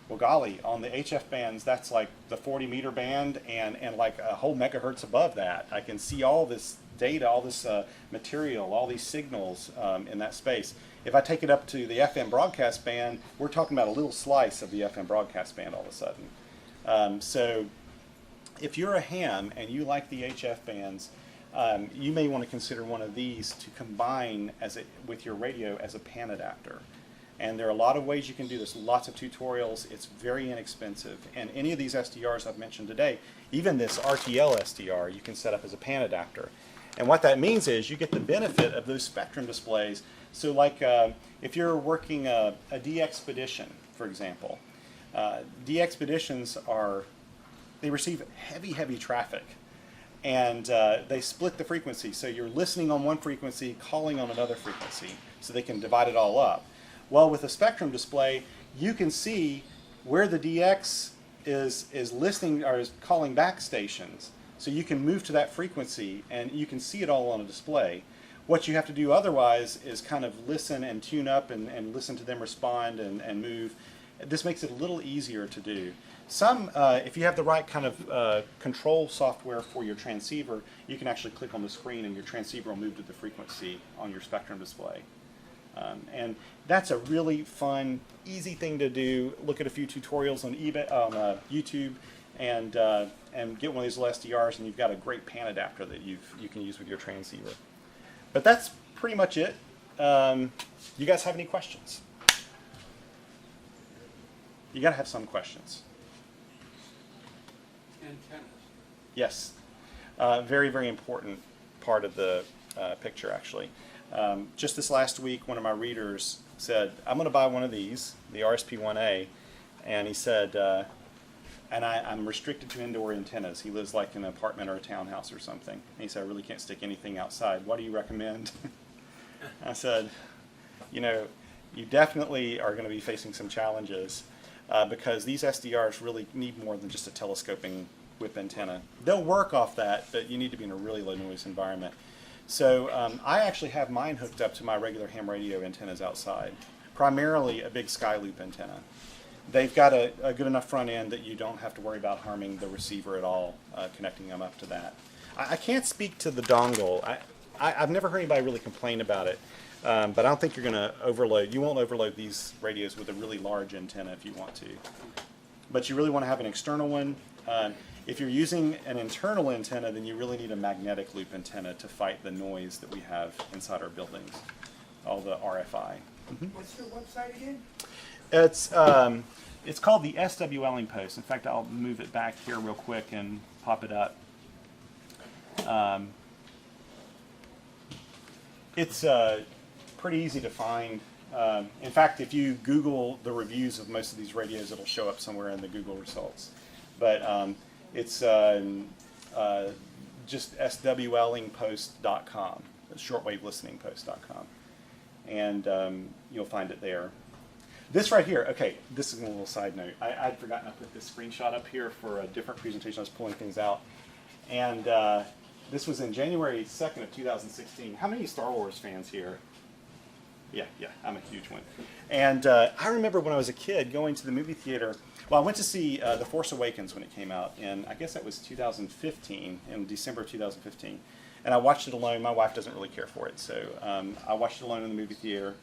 Well, golly, on the HF bands, that's like the 40-meter band and like a whole megahertz above that. I can see all this data, all this material, all these signals in that space. If I take it up to the FM broadcast band, we're talking about a little slice of the FM broadcast band all of a sudden. So if you're a ham and you like the HF bands, you may want to consider one of these to combine with your radio as a pan adapter. And there are a lot of ways you can do this, lots of tutorials. It's very inexpensive. And any of these SDRs I've mentioned today, even this RTL SDR, you can set up as a pan adapter. And what that means is you get the benefit of those spectrum displays. So like if you're working a D-Expedition, for example, D-Expeditions they receive heavy traffic. And they split the frequency. So you're listening on one frequency, calling on another frequency, so they can divide it all up. Well, with a spectrum display, you can see where the DX is listening or is calling back stations. So you can move to that frequency, and you can see it all on a display. What you have to do otherwise is kind of listen and tune up and listen to them respond and move. This makes it a little easier to do. If you have the right kind of control software for your transceiver, you can actually click on the screen and your transceiver will move to the frequency on your spectrum display. And that's a really fun, easy thing to do. Look at a few tutorials on YouTube and get one of these little SDRs, and you've got a great pan adapter that you can use with your transceiver. But that's pretty much it. You guys have any questions? You got to have some questions.
Antennas.
Yes. Very, very important part of the picture, actually. Just this last week, one of my readers said, I'm going to buy one of these, the RSP-1A, and he said, and I'm restricted to indoor antennas. He lives like in an apartment or a townhouse or something. And he said, I really can't stick anything outside. What do you recommend? I said, you definitely are going to be facing some challenges because these SDRs really need more than just a telescoping whip antenna. They'll work off that, but you need to be in a really low noise environment. So I actually have mine hooked up to my regular ham radio antennas outside, primarily a big Skyloop antenna. They've got a good enough front end that you don't have to worry about harming the receiver at all, connecting them up to that. I can't speak to the dongle. I've never heard anybody really complain about it, but I don't think you're going to overload. You won't overload these radios with a really large antenna if you want to. But you really want to have an external one. If you're using an internal antenna, then you really need a magnetic loop antenna to fight the noise that we have inside our buildings, all the RFI.
What's your website again?
It's called the SWLing Post. In fact, I'll move it back here real quick and pop it up. It's pretty easy to find. In fact, if you Google the reviews of most of these radios, it'll show up somewhere in the Google results. But it's just swlingpost.com, shortwavelisteningpost.com, and you'll find it there. This right here, okay, this is a little side note. I'd forgotten to put this screenshot up here for a different presentation. I was pulling things out. And this was in January 2nd of 2016. How many Star Wars fans here? Yeah, I'm a huge one. And I remember when I was a kid going to the movie theater. Well, I went to see The Force Awakens when it came out, and I guess that was 2015, in December of 2015. And I watched it alone. My wife doesn't really care for it, so I watched it alone in the movie theater.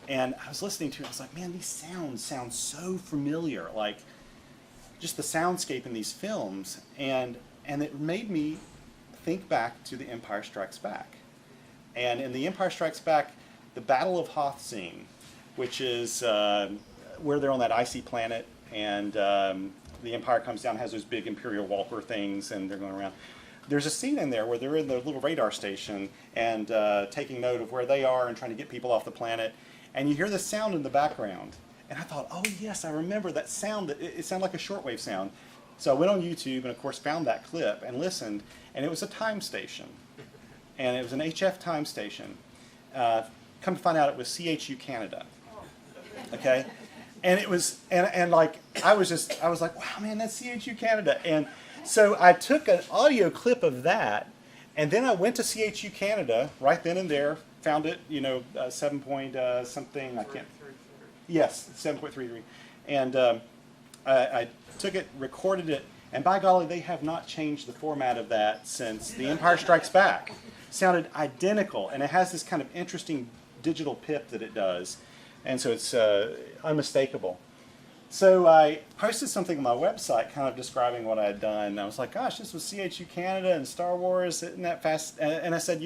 And I was listening to it, I was like, man, these sounds sound so familiar, like just the soundscape in these films. And it made me think back to The Empire Strikes Back. And in The Empire Strikes Back, the Battle of Hoth scene, which is where they're on that icy planet, and the Empire comes down, has those big Imperial Walker things, and they're going around. There's a scene in there where they're in the little radar station and taking note of where they are and trying to get people off the planet. and you hear the sound in the background. And I thought, oh yes, I remember that sound. It sounded like a shortwave sound. So I went on YouTube and of course found that clip and listened, and it was a time station. And it was an HF time station. Come to find out it was CHU Canada. Okay? And it was, and like, I was like, wow man, that's CHU Canada. And so I took an audio clip of that, and then I went to CHU Canada right then and there, found it, 7 point something, I can't. Yes, 7.33. And I took it, recorded it, and by golly, they have not changed the format of that since The Empire Strikes Back. Sounded identical, and it has this kind of interesting digital pip that it does, and so it's unmistakable. So I posted something on my website kind of describing what I had done, and I was like, gosh, this was CHU Canada and Star Wars, isn't that fast? And I said,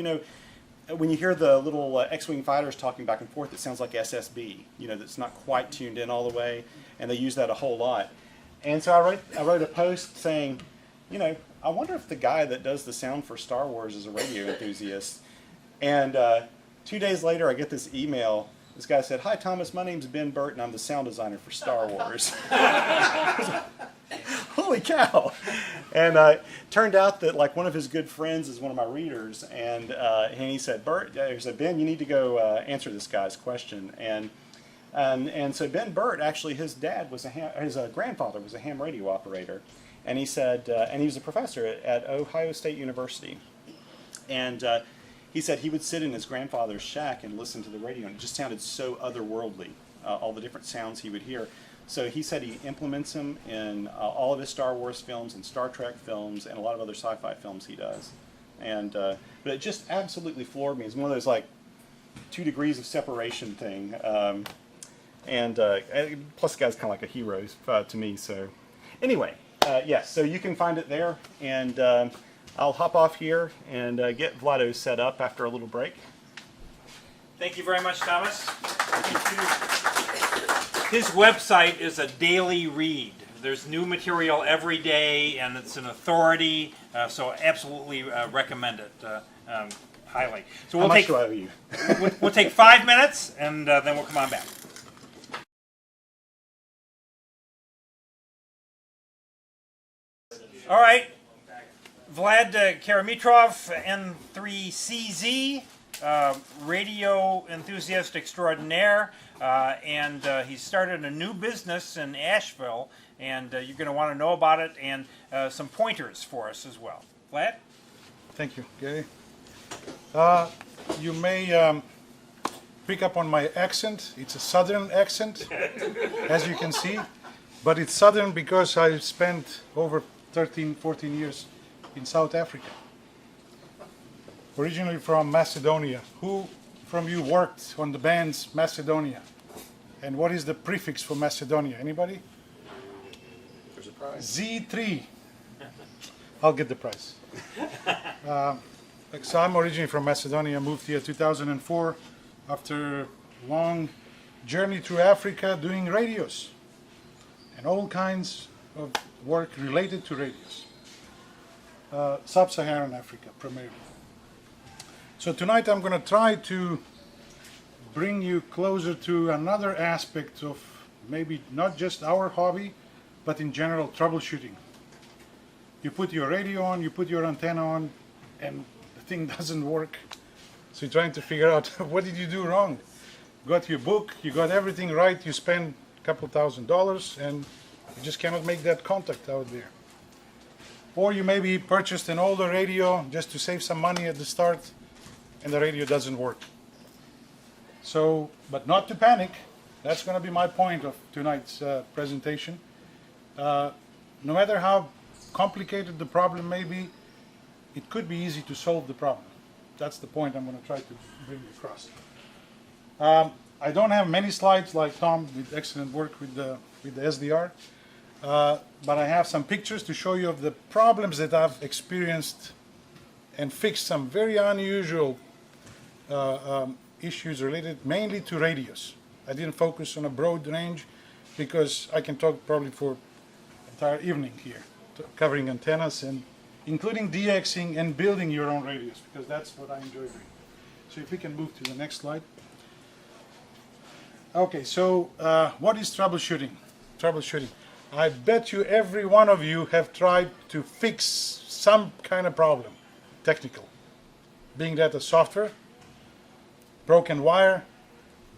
when you hear the little X-Wing fighters talking back and forth, it sounds like SSB, that's not quite tuned in all the way, and they use that a whole lot. And so I wrote a post saying, I wonder if the guy that does the sound for Star Wars is a radio enthusiast. And 2 days later, I get this email. This guy said, "Hi Thomas, my name's Ben Burt, and I'm the sound designer for Star Wars." Holy cow! And turned out that like one of his good friends is one of my readers, and he said, Ben, you need to go answer this guy's question. And so Ben Burt, actually, his dad was his grandfather was a ham radio operator, and he said, and he was a professor at Ohio State University, and he said he would sit in his grandfather's shack and listen to the radio, and it just sounded so otherworldly, all the different sounds he would hear. So he said he implements them in all of his Star Wars films and Star Trek films and a lot of other sci-fi films he does. And but it just absolutely floored me. It's one of those like 2 degrees of separation thing. And plus the guy's kind of like a hero to me. So anyway, yes, so you can find it there. And I'll hop off here and get Vlado set up after a little break.
Thank you very much, Thomas. His website is a daily read. There's new material every day, and it's an authority, so absolutely recommend it highly. So
How much do I owe you?
we'll take 5 minutes, and then we'll come on back. All right, Vlad Karamitrov, N3CZ, radio enthusiast extraordinaire, and he started a new business in Asheville, and you're going to want to know about it, and some pointers for us as well. Vlad?
Thank you, Gary. You may pick up on my accent. It's a southern accent, as you can see, but it's southern because I spent over 13, 14 years in South Africa. Originally from Macedonia. Who from you worked on the bands Macedonia? And what is the prefix for Macedonia? Anybody?
There's a prize.
Z3. I'll get the prize. So I'm originally from Macedonia. I moved here 2004 after a long journey through Africa doing radios and all kinds of work related to radios. Sub-Saharan Africa primarily. So tonight I'm going to try to bring you closer to another aspect of maybe not just our hobby, but in general troubleshooting. You put your radio on, you put your antenna on, and the thing doesn't work. So you're trying to figure out what did you do wrong. You got your book, you got everything right, you spend a couple $1,000 and you just cannot make that contact out there. Or you maybe purchased an older radio just to save some money at the start, and the radio doesn't work. So, but not to panic. That's going to be my point of tonight's presentation. No matter how complicated the problem may be, it could be easy to solve the problem. That's the point I'm going to try to bring across. I don't have many slides like Tom did excellent work with the SDR, but I have some pictures to show you of the problems that I've experienced and fixed some very unusual issues related mainly to radios. I didn't focus on a broad range because I can talk probably for an entire evening here, covering antennas and including DXing and building your own radios, because that's what I enjoy doing. So if we can move to the next slide. Okay, so what is troubleshooting? Troubleshooting. I bet you every one of you have tried to fix some kind of problem, technical. Being that a software, broken wire,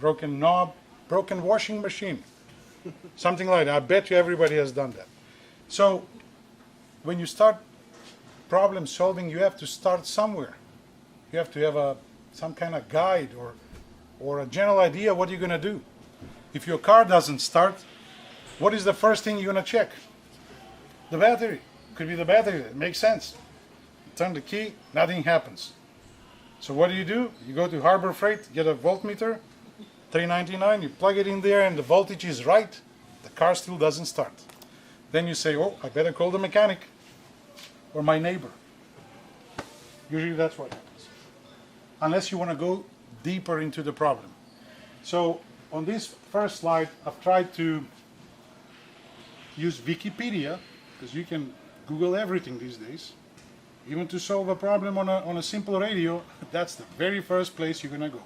broken knob, broken washing machine, something like that. I bet you everybody has done that. So when you start problem solving, you have to start somewhere. You have to have some kind of guide or a general idea what you're going to do. If your car doesn't start, what is the first thing you're going to check? The battery. Could be the battery. It makes sense. You turn the key, nothing happens. So what do? You go to Harbor Freight, get a voltmeter, $3.99, you plug it in there and the voltage is right. The car still doesn't start. Then you say, oh, I better call the mechanic or my neighbor. Usually that's what happens. Unless you want to go deeper into the problem. So on this first slide, I've tried to use Wikipedia, because you can Google everything these days. Even to solve a problem on a simple radio, that's the very first place you're going to go.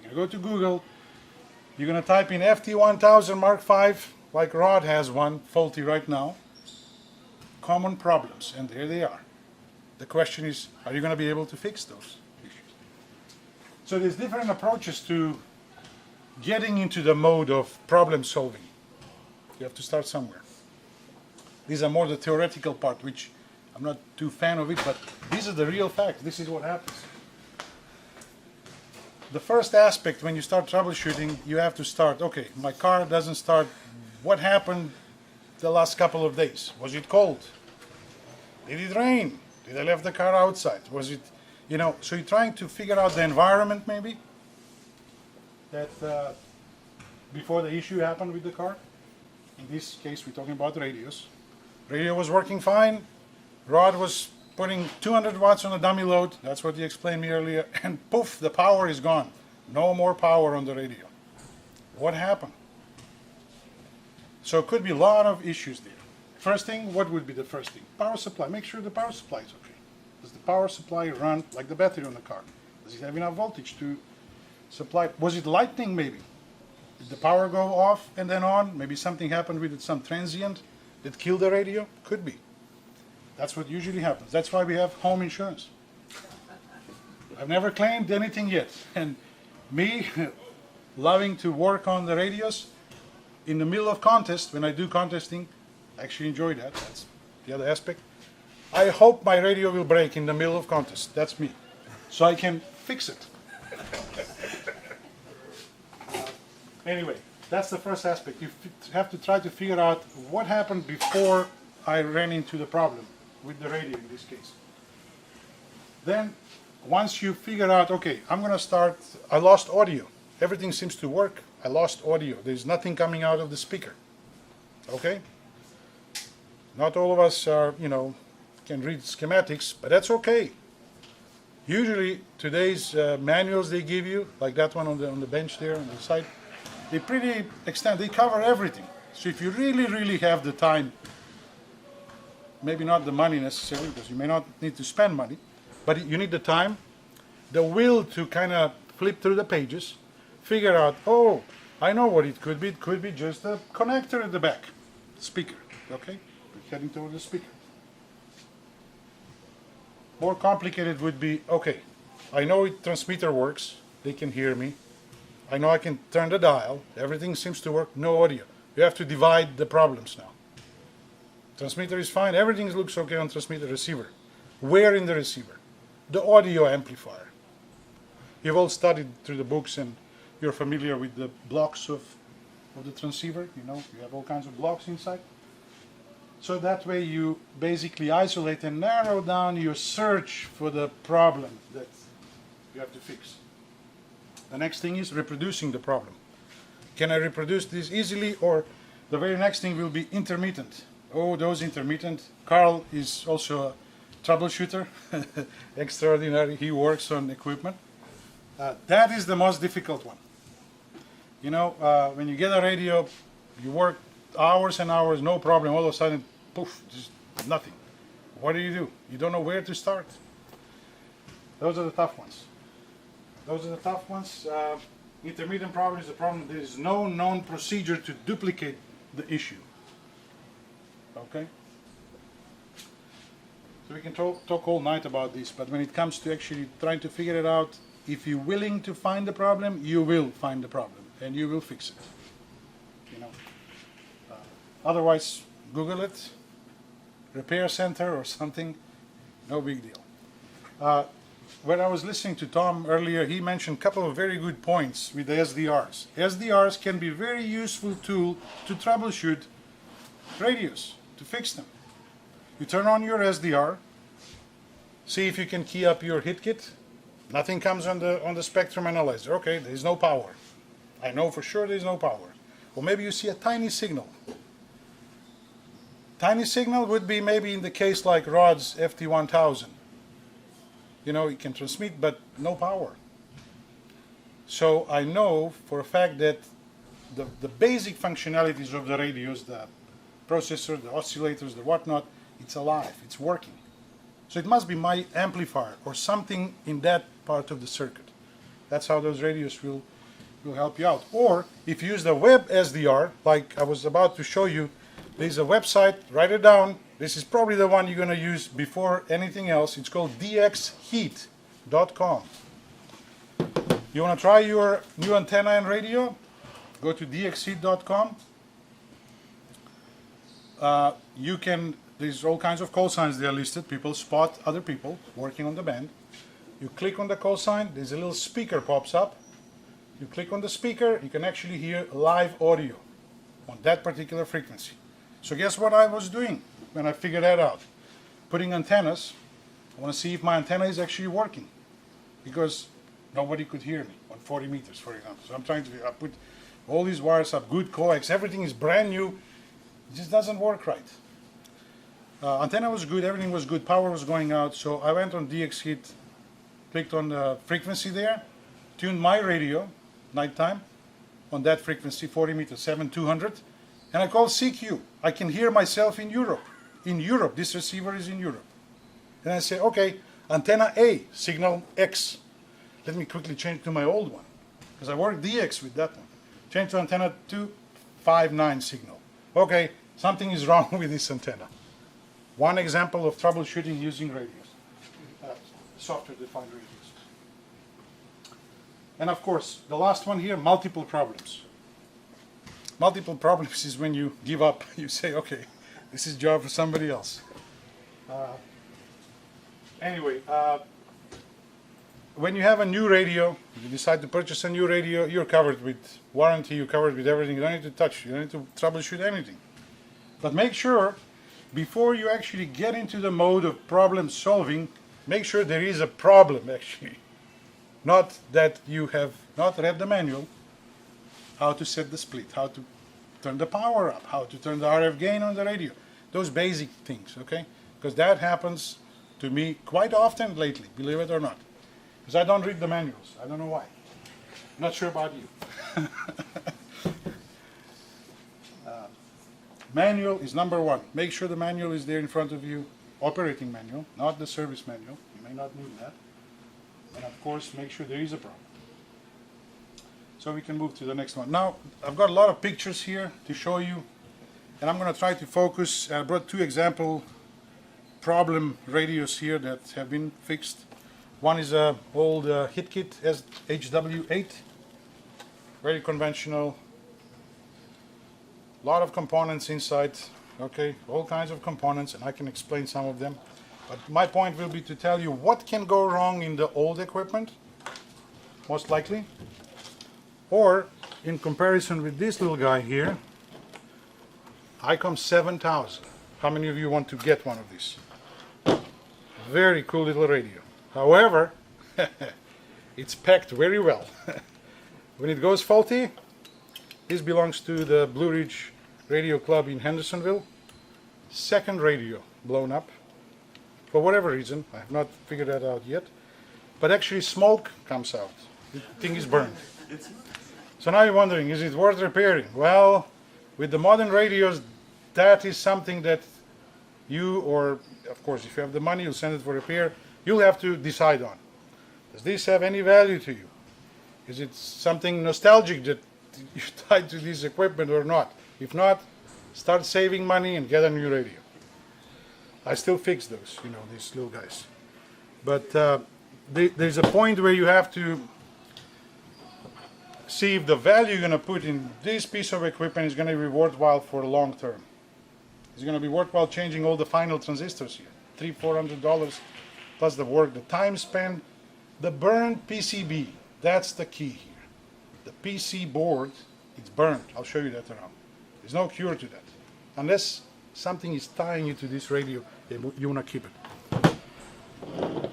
You're going to go to Google, you're going to type in FT1000 Mark V, like Rod has one, faulty right now, common problems, and there they are. The question is, are you going to be able to fix those issues? So there's different approaches to getting into the mode of problem solving. You have to start somewhere. These are more the theoretical part, which I'm not too fan of it, but these are the real facts. This is what happens. The first aspect when you start troubleshooting, you have to start, okay, my car doesn't start. What happened the last couple of days? Was it cold? Did it rain? Did I leave the car outside? Was it, so you're trying to figure out the environment maybe that before the issue happened with the car. In this case, we're talking about radios. Radio was working fine. Rod was putting 200 watts on a dummy load. That's what he explained me earlier. And poof, the power is gone. No more power on the radio. What happened? So it could be a lot of issues there. First thing, what would be the first thing? Power supply. Make sure the power supply is okay. Does the power supply run like the battery on the car? Does it have enough voltage to supply? Was it lightning maybe? Did the power go off and then on? Maybe something happened with it, some transient that killed the radio? Could be. That's what usually happens. That's why we have home insurance. I've never claimed anything yet. And me, loving to work on the radios, in the middle of contest, when I do contesting, I actually enjoy that. That's the other aspect. I hope my radio will break in the middle of contest. That's me. So I can fix it. Anyway, that's the first aspect. You have to try to figure out what happened before I ran into the problem with the radio in this case. Then, once you figure out, okay, I'm going to start, I lost audio. Everything seems to work. I lost audio. There's nothing coming out of the speaker. Okay? Not all of us are, can read schematics, but that's okay. Usually, today's manuals they give you, like that one on the bench there on the side, they pretty extend, they cover everything. So if you really, really have the time, maybe not the money necessarily, because you may not need to spend money, but you need the time, the will to kind of flip through the pages, figure out, oh, I know what it could be. It could be just a connector at the back, speaker, okay? We're heading toward the speaker. More complicated would be, okay, I know transmitter works, they can hear me. I know I can turn the dial, everything seems to work, no audio. You have to divide the problems now. Transmitter is fine, everything looks okay on transmitter receiver. Where in the receiver? The audio amplifier. You've all studied through the books and you're familiar with the blocks of the transceiver, you have all kinds of blocks inside. So that way you basically isolate and narrow down your search for the problem that you have to fix. The next thing is reproducing the problem. Can I reproduce this easily, or the very next thing will be intermittent? Oh, those intermittent. Carl is also a troubleshooter, extraordinary. He works on equipment. That is the most difficult one. When you get a radio, you work hours and hours, no problem. All of a sudden, poof, just nothing. What do? You don't know where to start. Those are the tough ones. Intermittent problem is a problem. There is no known procedure to duplicate the issue. Okay? So we can talk all night about this, but when it comes to actually trying to figure it out, if you're willing to find the problem, you will find the problem and you will fix it. You know. Otherwise, Google it, repair center or something, no big deal. When I was listening to Tom earlier, he mentioned a couple of very good points with the SDRs. SDRs can be a very useful tool to troubleshoot radios, to fix them. You turn on your SDR, see if you can key up your hit kit. Nothing comes on the spectrum analyzer. Okay, there's no power. I know for sure there's no power. Or maybe you see a tiny signal. Tiny signal would be maybe in the case like Rod's FT1000. You know, it can transmit, but no power. So I know for a fact that the basic functionalities of the radios, the processor, the oscillators, the whatnot, it's alive, it's working. So it must be my amplifier or something in that part of the circuit. That's how those radios will help you out. Or if you use the web SDR, like I was about to show you, there's a website, write it down. This is probably the one you're going to use before anything else. It's called dxheat.com. You want to try your new antenna and radio? Go to dxheat.com. There's all kinds of call signs there listed. People spot other people working on the band. You click on the call sign, there's a little speaker pops up. You click on the speaker, you can actually hear live audio on that particular frequency. So guess what I was doing when I figured that out? Putting antennas. I want to see if my antenna is actually working, because nobody could hear me on 40 meters, for example. So I'm trying to, I put all these wires up, good coax, everything is brand new. It just doesn't work right. Antenna was good, everything was good, power was going out, so I went on DXHeat, clicked on the frequency there, tuned my radio, nighttime, on that frequency, 40 meters, 7200, and I called CQ. I can hear myself in Europe. In Europe, this receiver is in Europe. And I say, okay, antenna A, signal X. Let me quickly change to my old one, because I worked DX with that one. Change to antenna 259 signal. Okay, something is wrong with this antenna. One example of troubleshooting using radios, software-defined radios. And of course, the last one here, multiple problems. Multiple problems is when you give up. You say, okay, this is a job for somebody else. When you have a new radio, you decide to purchase a new radio, you're covered with warranty, you're covered with everything. You don't need to touch, you don't need to troubleshoot anything. But make sure, before you actually get into the mode of problem solving, make sure there is a problem actually. Not that you have not read the manual, how to set the split, how to turn the power up, how to turn the RF gain on the radio. Those basic things, okay? Because that happens to me quite often lately, believe it or not. Because I don't read the manuals. I don't know why. Not sure about you. Manual is number one. Make sure the manual is there in front of you. Operating manual, not the service manual. You may not need that. And of course, make sure there is a problem. So we can move to the next one. Now, I've got a lot of pictures here to show you. And I'm going to try to focus. I brought two example problem radios here that have been fixed. One is a old hit kit HW8. Very conventional. A lot of components inside, okay, all kinds of components, and I can explain some of them. But my point will be to tell you what can go wrong in the old equipment, most likely, or in comparison with this little guy here, ICOM 7000. How many of you want to get one of these? Very cool little radio. However, it's packed very well. When it goes faulty, this belongs to the Blue Ridge Radio Club in Hendersonville. Second radio blown up. For whatever reason, I have not figured that out yet. But actually smoke comes out. The thing is burned. So now you're wondering, is it worth repairing? Well, with the modern radios, that is something that you, or of course if you have the money, you'll send it for repair, you'll have to decide on. Does this have any value to you? Is it something nostalgic that you tied to this equipment or not? If not, start saving money and get a new radio. I still fix those, you know, these little guys. But there's a point where you have to see if the value you're going to put in this piece of equipment is going to be worthwhile for the long term. It's going to be worthwhile changing all the final transistors here, $300-400 plus the work, the time spent, the burned PCB. That's the key here. The PC board, it's burned. I'll show you that around. There's no cure to that, unless something is tying you to this radio. You want to keep it.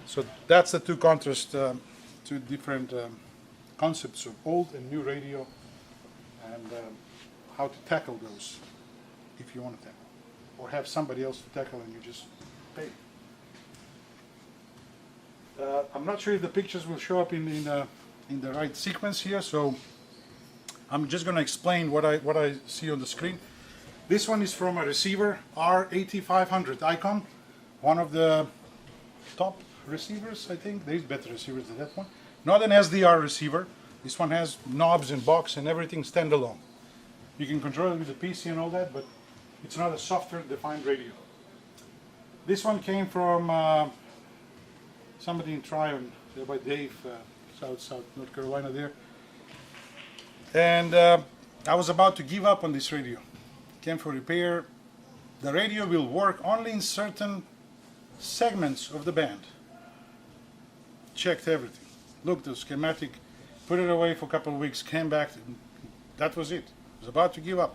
So that's the two contrast, two different concepts of old and new radio, and how to tackle those if you want to tackle, or have somebody else to tackle and you just pay. I'm not sure if the pictures will show up in the right sequence here, so I'm just going to explain what I see on the screen. This one is from a receiver, R8500 Icon, one of the top receivers, I think. There's better receivers than that one. Not an SDR receiver. This one has knobs and box and everything standalone. You can control it with the PC and all that, but it's not a software-defined radio. This one came from somebody in Tryon, there by Dave, South North Carolina there. And I was about to give up on this radio. Came for repair. The radio will work only in certain segments of the band. Checked everything. Looked at the schematic, put it away for a couple of weeks, came back, and that was it. I was about to give up.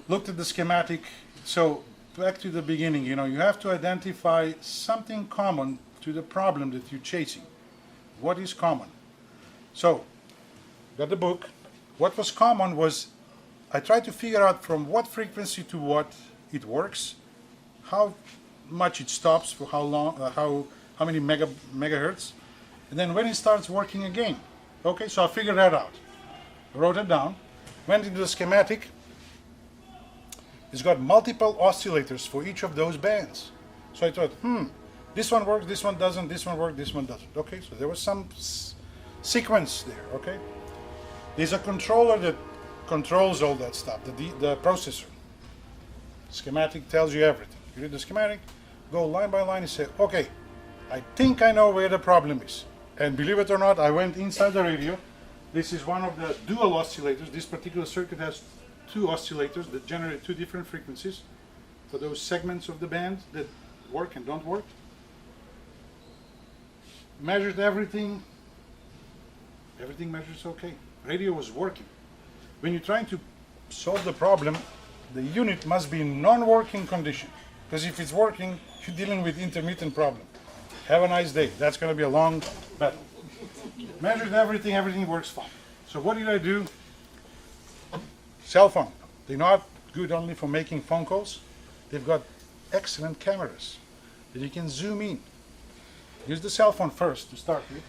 Looked at the schematic. So back to the beginning, you know, you have to identify something common to the problem that you're chasing. What is common? So, got the book. What was common was I tried to figure out from what frequency to what it works, how much it stops, for how long, how many megahertz, and then when it starts working again. Okay, so I figured that out. I wrote it down, went into the schematic. It's got multiple oscillators for each of those bands. So I thought, this one works, this one doesn't, this one works, this one doesn't. Okay, so there was some sequence there, okay? There's a controller that controls all that stuff, the processor. Schematic tells you everything. You read the schematic, go line by line and say, okay, I think I know where the problem is. And believe it or not, I went inside the radio. This is one of the dual oscillators. This particular circuit has two oscillators that generate two different frequencies for those segments of the band that work and don't work. Measured everything. Everything measures okay. Radio was working. When you're trying to solve the problem, the unit must be in non-working condition. Because if it's working, you're dealing with intermittent problem. Have a nice day. That's going to be a long battle. Measured everything, everything works fine. So what did I do? Cell phone. They're not good only for making phone calls. They've got excellent cameras that you can zoom in. Use the cell phone first to start with.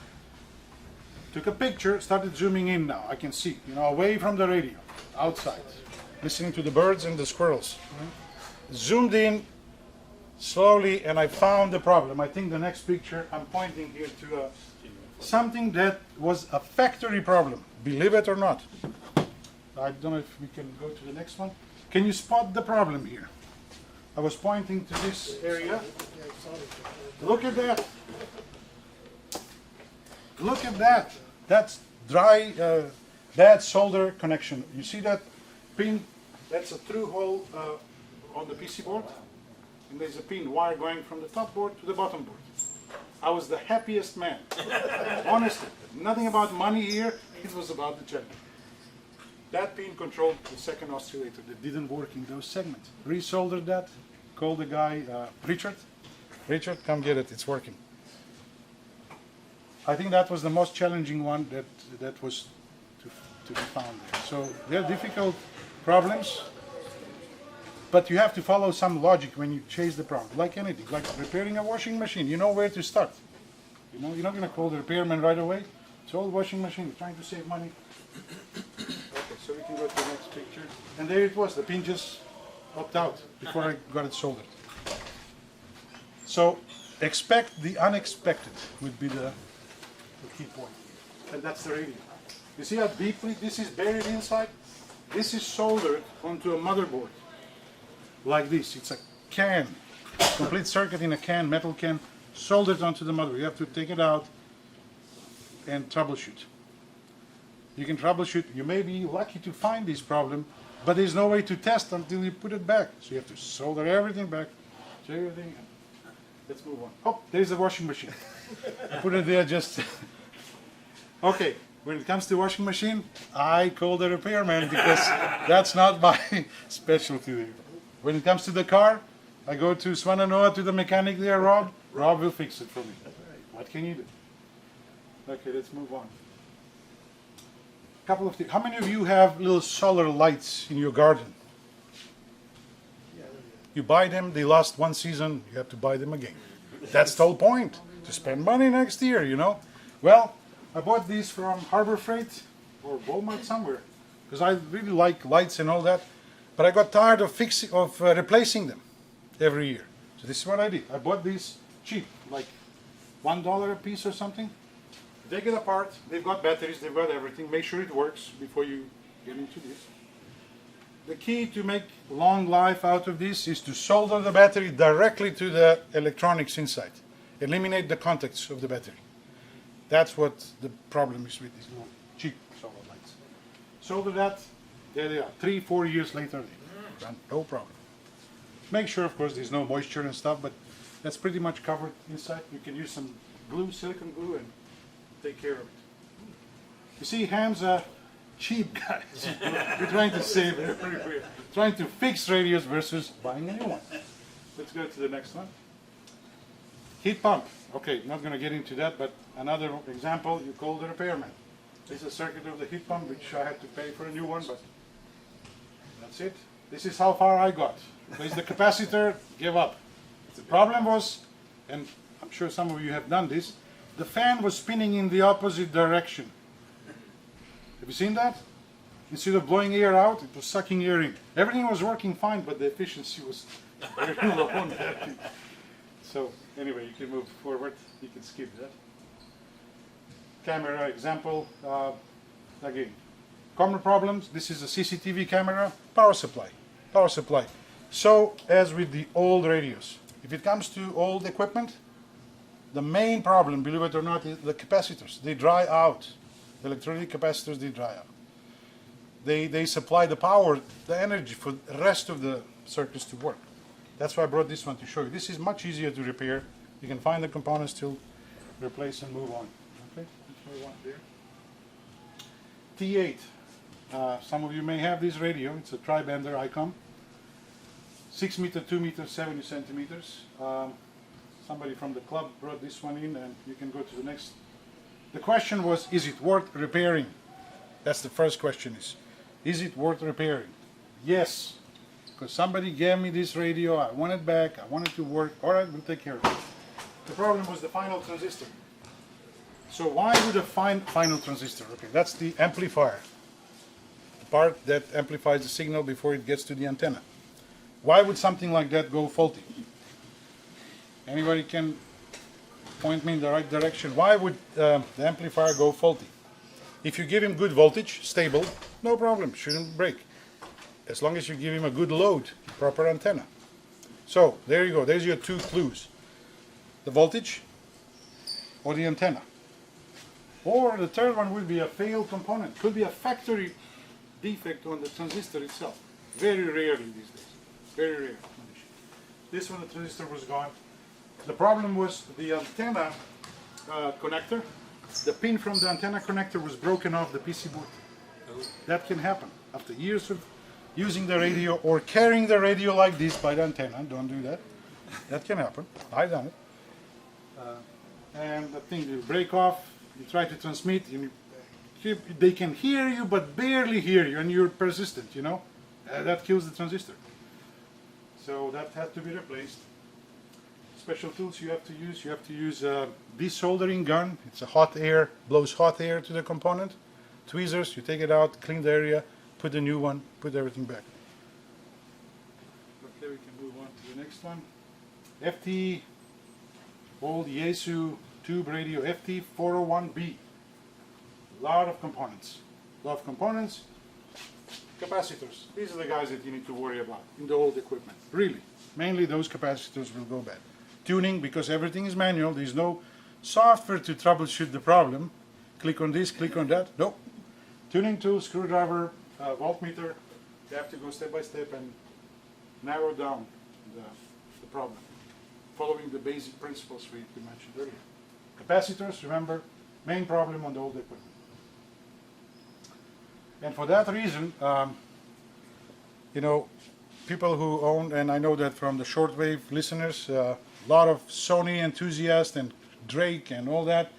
Took a picture, started zooming in now. I can see, you know, away from the radio, outside, listening to the birds and the squirrels. Zoomed in slowly, and I found the problem. I think the next picture, I'm pointing here to something that was a factory problem, believe it or not. I don't know if we can go to the next one. Can you spot the problem here? I was pointing to this area. Look at that. Look at that. That's dry, bad solder connection. You see that pin? That's a through hole on the PC board. And there's a pin wire going from the top board to the bottom board. I was the happiest man. Honestly, nothing about money here. It was about the check. That pin controlled the second oscillator that didn't work in those segments. Resoldered that. Called the guy, Richard. Richard, come get it. It's working. I think that was the most challenging one that was to be found there. So they're difficult problems, but you have to follow some logic when you chase the problem. Like anything, like repairing a washing machine, you know where to start. You know, you're not going to call the repairman right away. It's old washing machine, you're trying to save money. Okay, so we can go to the next picture. And there it was, the pin just popped out before I got it soldered. So expect the unexpected would be the the key point. And that's the radio. You see how deeply this is buried inside? This is soldered onto a motherboard. Like this. It's a can. Complete circuit in a can, metal can, soldered onto the motherboard. You have to take it out and troubleshoot. You can troubleshoot. You may be lucky to find this problem, but there's no way to test until you put it back. So you have to solder everything back. Everything. Let's move on. Oh, there's the washing machine. I put it there just. Okay, when it comes to washing machine, I call the repairman because that's not my specialty. When it comes to the car, I go to Swananoa to the mechanic there, Rob. Rob will fix it for me. What can you do? Okay, let's move on. Couple of things. How many of you have little solar lights in your garden? You buy them, they last one season, you have to buy them again. That's the whole point, to spend money next year, you know. Well, I bought these from Harbor Freight or Walmart somewhere, because I really like lights and all that, but I got tired of replacing them every year. So this is what I did. I bought these cheap, like $1 a piece or something. Take it apart, they've got batteries, they've got everything. Make sure it works before you get into this. The key to make long life out of this is to solder the battery directly to the electronics inside. Eliminate the contacts of the battery. That's what the problem is with these little cheap solar lights. Solder that, there they are. 3-4 years later, they run, no problem. Make sure, of course, there's no moisture and stuff, but that's pretty much covered inside. You can use some glue, silicone glue, and take care of it. You see, Ham's a cheap guy. We're trying to save it. We're trying to fix radios versus buying a new one. Let's go to the next one. Heat pump. Okay, not going to get into that, but another example, you call the repairman. This is a circuit of the heat pump, which I had to pay for a new one, but that's it. This is how far I got. Place the capacitor, give up. The problem was, and I'm sure some of you have done this, the fan was spinning in the opposite direction. Have you seen that? Instead of blowing air out, it was sucking air in. Everything was working fine, but the efficiency was very low on that thing. So anyway, you can move forward. You can skip that. Camera example. Again, common problems. This is a CCTV camera. Power supply. Power supply. So as with the old radios, if it comes to old equipment, the main problem, believe it or not, is the capacitors. They dry out. The electrolytic capacitors, they dry out. They supply the power, the energy for the rest of the circuits to work. That's why I brought this one to show you. This is much easier to repair. You can find the components to replace and move on. Okay, let's move on there. T8. Some of you may have this radio. It's a tri-bender ICOM. 6 meter, 2 meters, 70 centimeters. Somebody from the club brought this one in, and you can go to the next. The question was, is it worth repairing? That's the first question is it worth repairing? Yes, because somebody gave me this radio, I want it back, I want it to work, all right, we'll take care of it. The problem was the final transistor. So why would a final transistor? Okay, that's the amplifier, the part that amplifies the signal before it gets to the antenna. Why would something like that go faulty? Anybody can point me in the right direction. Why would the amplifier go faulty? If you give him good voltage, stable, no problem, shouldn't break. As long as you give him a good load, proper antenna. So, there you go, there's your two clues. The voltage or the antenna. Or the third one would be a failed component. Could be a factory defect on the transistor itself. Very rarely these days. Very rare condition. This one, the transistor was gone. The problem was the antenna connector. The pin from the antenna connector was broken off the PC board. That can happen after years of using the radio or carrying the radio like this by the antenna. Don't do that. That can happen. I've done it. And the thing will break off. You try to transmit. They can hear you but barely hear you, and you're persistent. You know, that kills the transistor. So that had to be replaced. Special tools you have to use. You have to use a desoldering gun. It's a hot air, blows hot air to the component. Tweezers, you take it out, clean the area, put the new one, put everything back. Okay, we can move on to the next one. FT, old Yaesu tube radio FT401B. Lot of components. Capacitors. These are the guys that you need to worry about in the old equipment. Really. Mainly those capacitors will go bad. Tuning, because everything is manual. There's no software to troubleshoot the problem. Click on this, click on that. Nope. Tuning tool, screwdriver, voltmeter. You have to go step by step and narrow down the problem, following the basic principles we mentioned earlier. Capacitors, remember, main problem on the old equipment. And for that reason, you know, people who own, and I know that from the shortwave listeners, a lot of Sony enthusiasts and Drake and all that,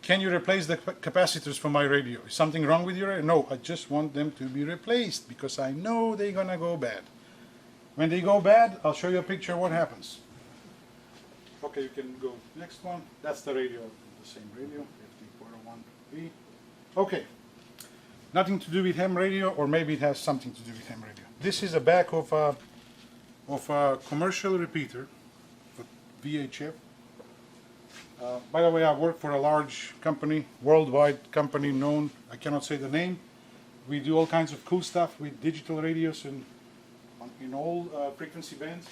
can you replace the capacitors for my radio? Is something wrong with your radio? No, I just want them to be replaced because I know they're gonna go bad. When they go bad, I'll show you a picture of what happens. Okay, you can go next one. That's the radio, the same radio, FT401B. Okay, nothing to do with ham radio, or maybe it has something to do with ham radio. This is a back of a commercial repeater, for VHF. By the way, I work for a large company, worldwide company known, I cannot say the name. We do all kinds of cool stuff with digital radios and in all frequency bands.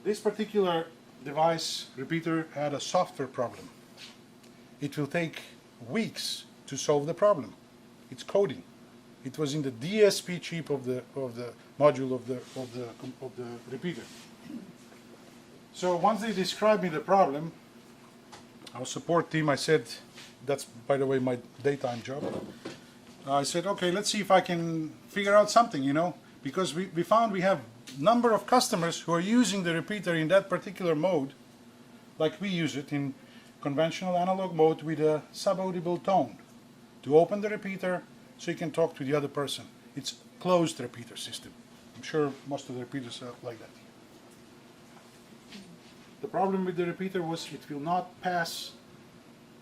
This particular device, repeater, had a software problem. It will take weeks to solve the problem. It's coding. It was in the DSP chip of the module of the repeater. So once they described me the problem, our support team, I said, that's by the way my daytime job. I said, okay, let's see if I can figure out something, you know, because we found we have number of customers who are using the repeater in that particular mode, like we use it in conventional analog mode with a subaudible tone to open the repeater so you can talk to the other person. It's closed repeater system. I'm sure most of the repeaters are like that. The problem with the repeater was it will not pass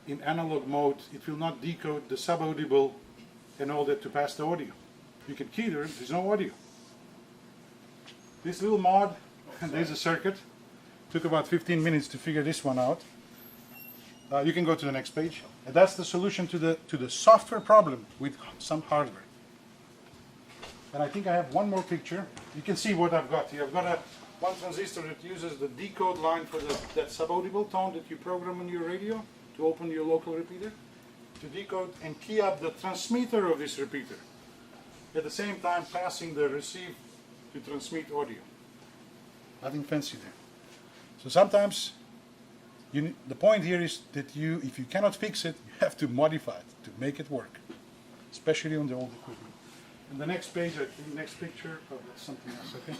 in analog mode, it will not decode the subaudible and all that to pass the audio. You can key there, there's no audio. This little mod, there's a circuit, took about 15 minutes to figure this one out. You can go to the next page. And that's the solution to the software problem with some hardware. And I think I have one more picture. You can see what I've got here. I've got one transistor that uses the decode line for that subaudible tone that you program on your radio to open your local repeater, to decode and key up the transmitter of this repeater. At the same time passing the receive to transmit audio. Nothing fancy there. So sometimes the point here is that if you cannot fix it, you have to modify it to make it work, especially on the old equipment. And the next page, I think, next picture, oh, that's something else, okay?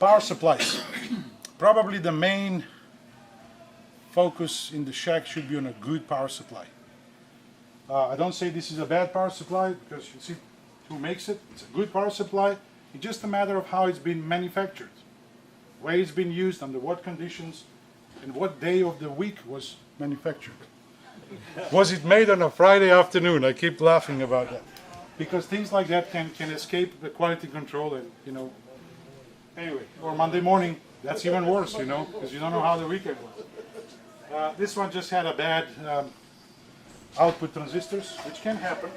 Power supplies. Probably the main focus in the shack should be on a good power supply. I don't say this is a bad power supply because you see who makes it. It's a good power supply. It's just a matter of how it's been manufactured, where it's been used, under what conditions, and what day of the week was manufactured. Was it made on a Friday afternoon? I keep laughing about that. Because things like that can escape the quality control and, you know, anyway, or Monday morning, that's even worse, you know, because you don't know how the weekend was. This one just had a bad output transistors, which can happen.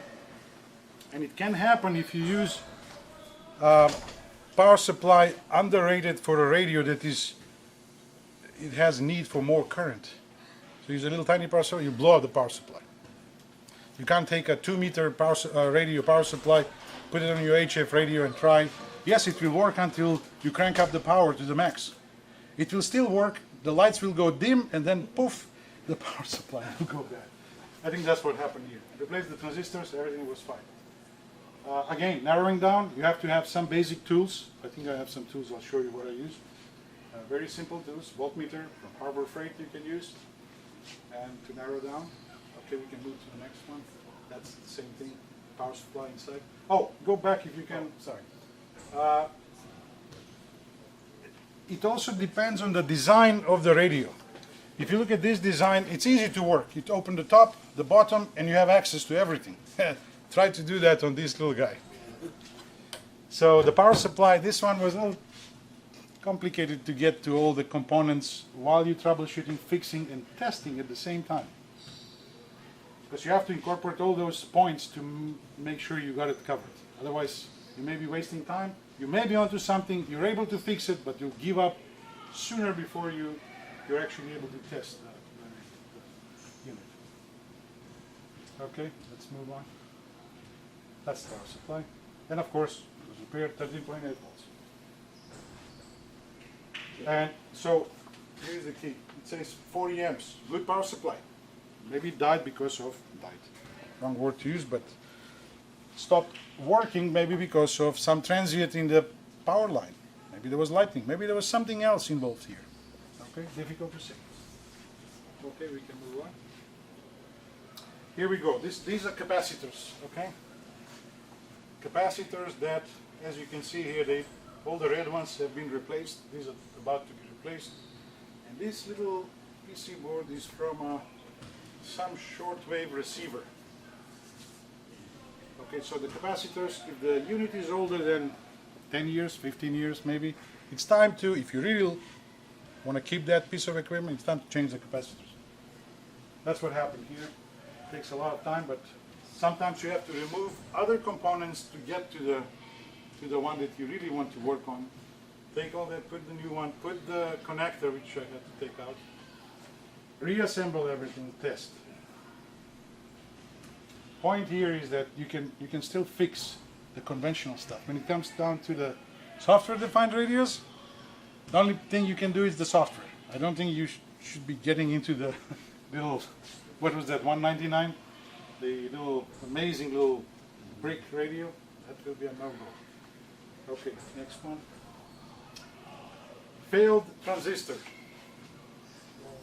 And it can happen if you use power supply underrated for a radio that it has need for more current. So use a little tiny power supply, you blow up the power supply. You can't take a 2-meter radio power supply, put it on your HF radio and try. Yes, it will work until you crank up the power to the max. It will still work, the lights will go dim, and then poof, the power supply will go bad. I think that's what happened here. Replace the transistors, everything was fine. Again, narrowing down, you have to have some basic tools. I think I have some tools, I'll show you what I use. Very simple tools, voltmeter from Harbor Freight you can use. And to narrow down, okay, we can move to the next one. That's the same thing, power supply inside. Oh, go back if you can, sorry. It also depends on the design of the radio. If you look at this design, it's easy to work. You open the top, the bottom, and you have access to everything. Try to do that on this little guy. So the power supply, this one was complicated to get to all the components while you're troubleshooting, fixing, and testing at the same time. Because you have to incorporate all those points to make sure you got it covered. Otherwise, you may be wasting time. You may be onto something, you're able to fix it, but you'll give up sooner before you're actually able to test the unit. Okay, let's move on. That's the power supply. And of course, it was repaired 13.8 volts. And so, here's the key. It says 40 amps, good power supply. Maybe it died because of, wrong word to use, but stopped working maybe because of some transient in the power line. Maybe there was lightning. Maybe there was something else involved here. Okay, difficult to say. Okay, we can move on. Here we go. These are capacitors, okay? Capacitors that, as you can see here, all the red ones have been replaced. These are about to be replaced. And this little PC board is from some shortwave receiver. Okay, so the capacitors, if the unit is older than 10 years, 15 years maybe, it's time to, if you really want to keep that piece of equipment, it's time to change the capacitors. That's what happened here. It takes a lot of time, but sometimes you have to remove other components to get to the one that you really want to work on. Take all that, put the new one, put the connector, which I had to take out, reassemble everything, test. Point here is that you can still fix the conventional stuff. When it comes down to the software-defined radios, the only thing you can do is the software. I don't think you should be getting into the little, what was that, 199? The little amazing little brick radio. That will be a no-go. Okay, next one. Failed transistor.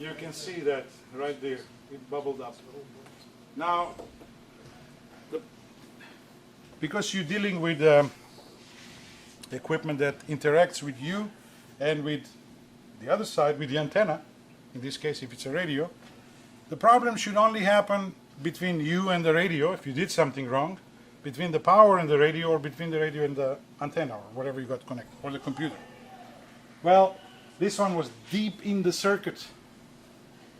You can see that right there. It bubbled up. Now, because you're dealing with equipment that interacts with you and with the other side, with the antenna, in this case if it's a radio, the problem should only happen between you and the radio, if you did something wrong, between the power and the radio, or between the radio and the antenna, or whatever you got connected, or the computer. Well, this one was deep in the circuit.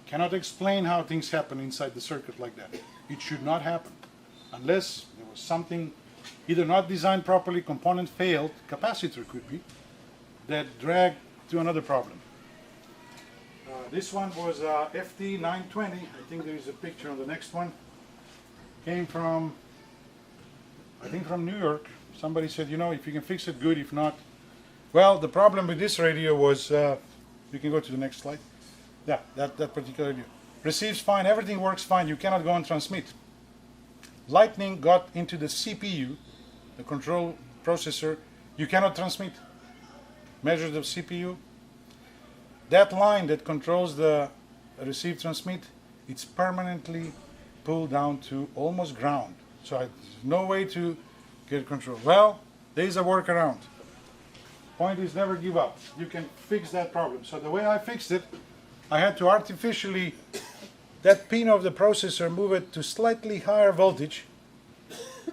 Cannot explain how things happen inside the circuit like that. It should not happen unless there was something either not designed properly, component failed, capacitor could be, that dragged to another problem. This one was FT920. I think there is a picture on the next one. Came from, I think from New York. Somebody said, you know, if you can fix it, good. If not, well, the problem with this radio was, you can go to the next slide. Yeah, that particular radio. Receives fine, everything works fine, you cannot go and transmit. Lightning got into the CPU, the control processor, you cannot transmit. Measure the CPU. That line that controls the receive transmit, it's permanently pulled down to almost ground. So there's no way to get control. Well, there's a workaround. Point is, never give up. You can fix that problem. So the way I fixed it, I had to artificially, that pin of the processor, move it to slightly higher voltage,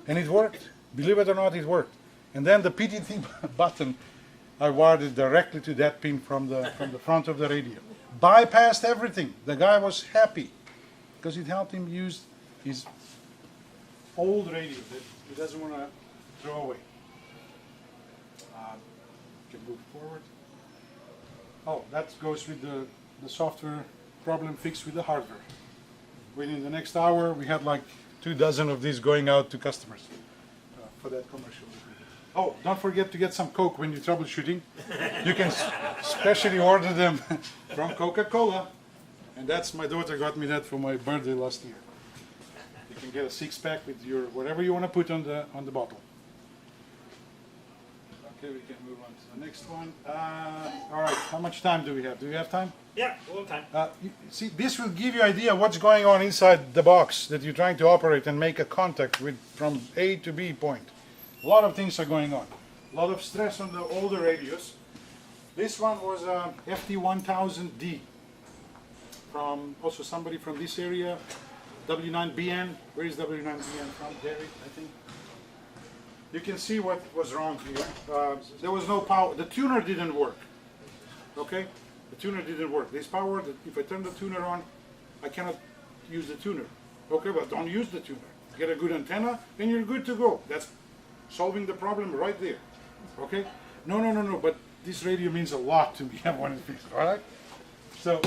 and it worked. Believe it or not, it worked. And then the PTT button, I wired it directly to that pin from the front of the radio. Bypassed everything. The guy was happy because it helped him use his old radio that he doesn't want to throw away. Can move forward. Oh, that goes with the software problem fixed with the hardware. Within the next hour, we had like 24 of these going out to customers for that commercial. Oh, don't forget to get some Coke when you're troubleshooting. You can specially order them from Coca-Cola. And that's, my daughter got me that for my birthday last year. You can get a 6-pack with your whatever you want to put on the bottle. Okay, we can move on to the next one. All right, how much time do we have? Do we have time?
Yeah, a little time.
See, this will give you an idea what's going on inside the box that you're trying to operate and make a contact with from A to B point. A lot of things are going on. A lot of stress on the older radios. This one was FT1000D from also somebody from this area, W9BN. Where is W9BN from? Derek, I think. You can see what was wrong here. There was no power. The tuner didn't work. Okay, the tuner didn't work. This power, if I turn the tuner on, I cannot use the tuner. Okay, but don't use the tuner. Get a good antenna, and you're good to go. That's solving the problem right there. Okay? No, but this radio means a lot to me. I want to fix it, all right? So,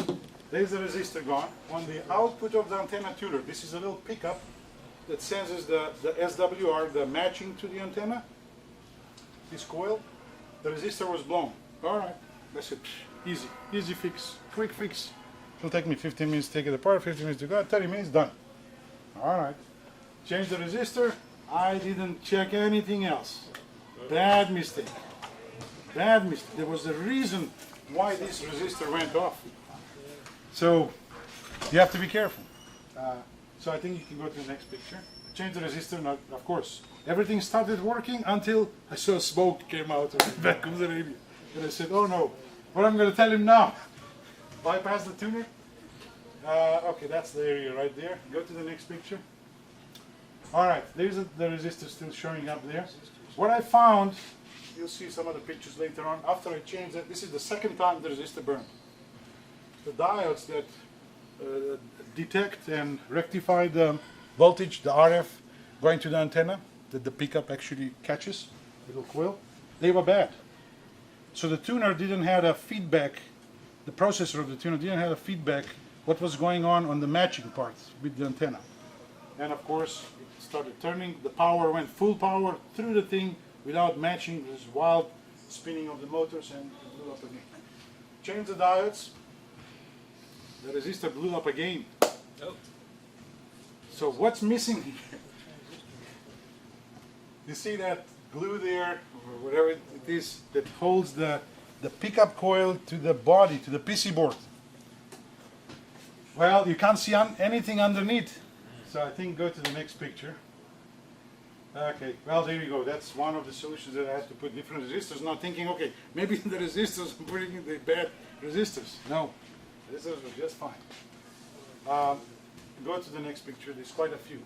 there's the resistor gone. On the output of the antenna tuner, this is a little pickup that senses the SWR, the matching to the antenna. This coil, the resistor was blown. All right, that's it. Easy fix, quick fix. It'll take me 15 minutes to take it apart, 15 minutes to go, 30 minutes, done. All right. Change the resistor. I didn't check anything else. Bad mistake. Bad mistake. There was a reason why this resistor went off. So you have to be careful. So I think you can go to the next picture. Change the resistor, not, of course. Everything started working until I saw smoke came out of the back of the radio. And I said, oh no, what am I going to tell him now? Bypass the tuner? Okay, that's the area right there. Go to the next picture. All right, there's the resistor still showing up there. What I found, you'll see some of the pictures later on, after I changed it, this is the second time the resistor burned. The diodes that detect and rectify the voltage, the RF, going to the antenna, that the pickup actually catches, little coil, they were bad. So the tuner didn't have a feedback, the processor of the tuner didn't have a feedback what was going on the matching part with the antenna. And of course, it started turning, the power went full power through the thing without matching this wild spinning of the motors, and it blew up again. Change the diodes, the resistor blew up again. Oh. So what's missing here? You see that glue there, or whatever it is, that holds the pickup coil to the body, to the PC board. Well, you can't see anything underneath. So I think go to the next picture. Okay, well there you go. That's one of the solutions that I have to put different resistors. Not thinking, okay, maybe the resistors I'm putting in the bad resistors. No, resistors were just fine. Go to the next picture. There's quite a few.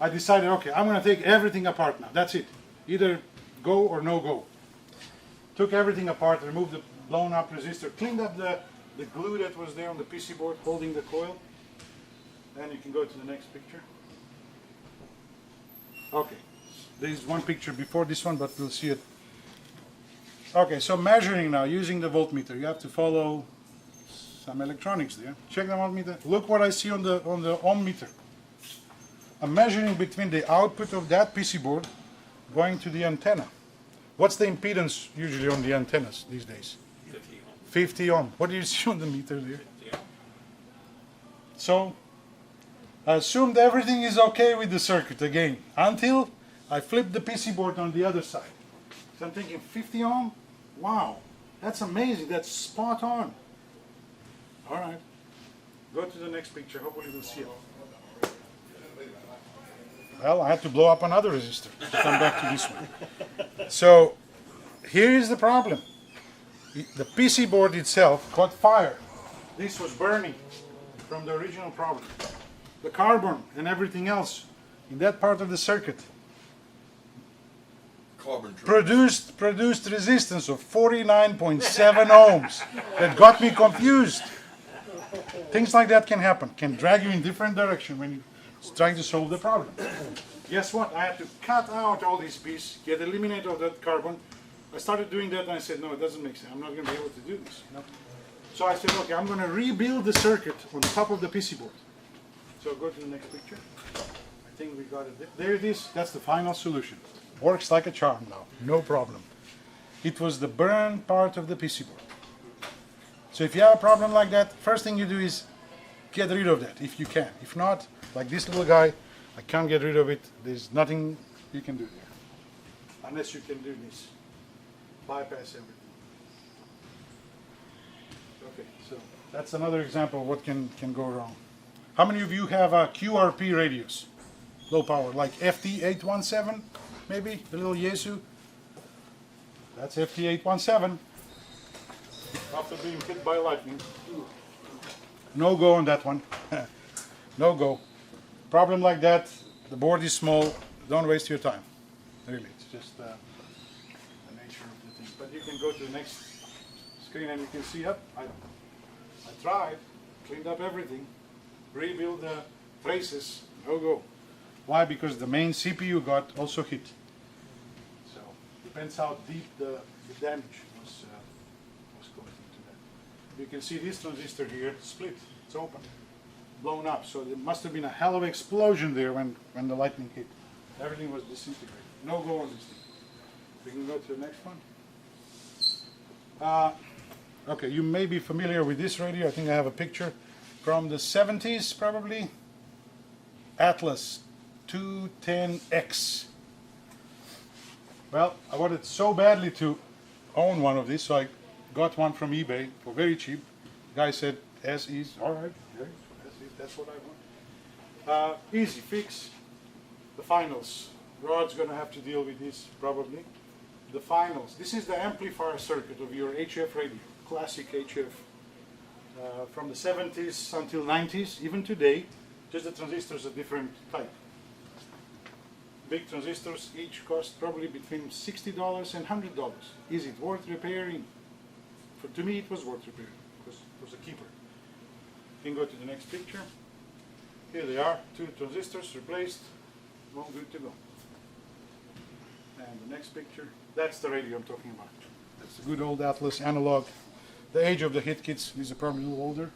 I decided, okay, I'm going to take everything apart now. That's it. Either go or no go. Took everything apart, removed the blown up resistor, cleaned up the glue that was there on the PC board holding the coil. Then you can go to the next picture. Okay, there's one picture before this one, but we'll see it. Okay, so measuring now, using the voltmeter. You have to follow some electronics there. Check the voltmeter. Look what I see on the ohm meter. I'm measuring between the output of that PC board going to the antenna. What's the impedance usually on the antennas these days? 50 ohm. 50 ohm. What do you see on the meter there? 50 ohm. So I assumed everything is okay with the circuit again, until I flipped the PC board on the other side. So I'm thinking 50 ohm? Wow, that's amazing, that's spot on. All right, go to the next picture, hopefully we'll see it. Well, I had to blow up another resistor to come back to this one. So here is the problem. The PC board itself caught fire. This was burning from the original problem. The carbon and everything else in that part of the circuit produced resistance of 49.7 ohms that got me confused. Things like that can happen, can drag you in different direction when you're trying to solve the problem. Guess what? I had to cut out all these pieces, get eliminate all that carbon. I started doing that and I said, no, it doesn't make sense. I'm not going to be able to do this. No. So I said, okay, I'm going to rebuild the circuit on the top of the PC board. So go to the next picture. I think we got it. There it is. That's the final solution. Works like a charm now. No problem. It was the burn part of the PC board. So if you have a problem like that, first thing you do is get rid of that if you can. If not, like this little guy, I can't get rid of it. There's nothing you can do there. Unless you can do this. Bypass everything. Okay, so that's another example of what can go wrong. How many of you have QRP radios? Low power, like FT817, maybe? The little Yaesu? That's FT817. After being hit by lightning. No go on that one. No go. Problem like that, the board is small, don't waste your time. Really, it's just the nature of the thing. But you can go to the next screen and you can see, up. I tried, cleaned up everything, rebuilt the traces, no go. Why? Because the main CPU got also hit. So depends how deep the damage was caused into that. You can see this transistor here split. It's open, blown up. So there must have been a hell of an explosion there when the lightning hit. Everything was disintegrated. No go on this thing. We can go to the next one. Okay, you may be familiar with this radio. I think I have a picture from the 70s, probably. Atlas 210X. Well, I wanted so badly to own one of these, so I got one from eBay for very cheap. The guy said, as is. All right, okay, as is, that's what I want. Easy fix. The finals. Rod's going to have to deal with this, probably. The finals. This is the amplifier circuit of your HF radio, classic HF. From the 70s until 90s, even today, just the transistors are different type. Big transistors each cost probably between $60 and $100. Is it worth repairing? To me, it was worth repairing because it was a keeper. You can go to the next picture. Here they are, 2 transistors replaced, all good to go. And the next picture, that's the radio I'm talking about. That's the good old Atlas analog. The age of the hit kits, these are probably a little older.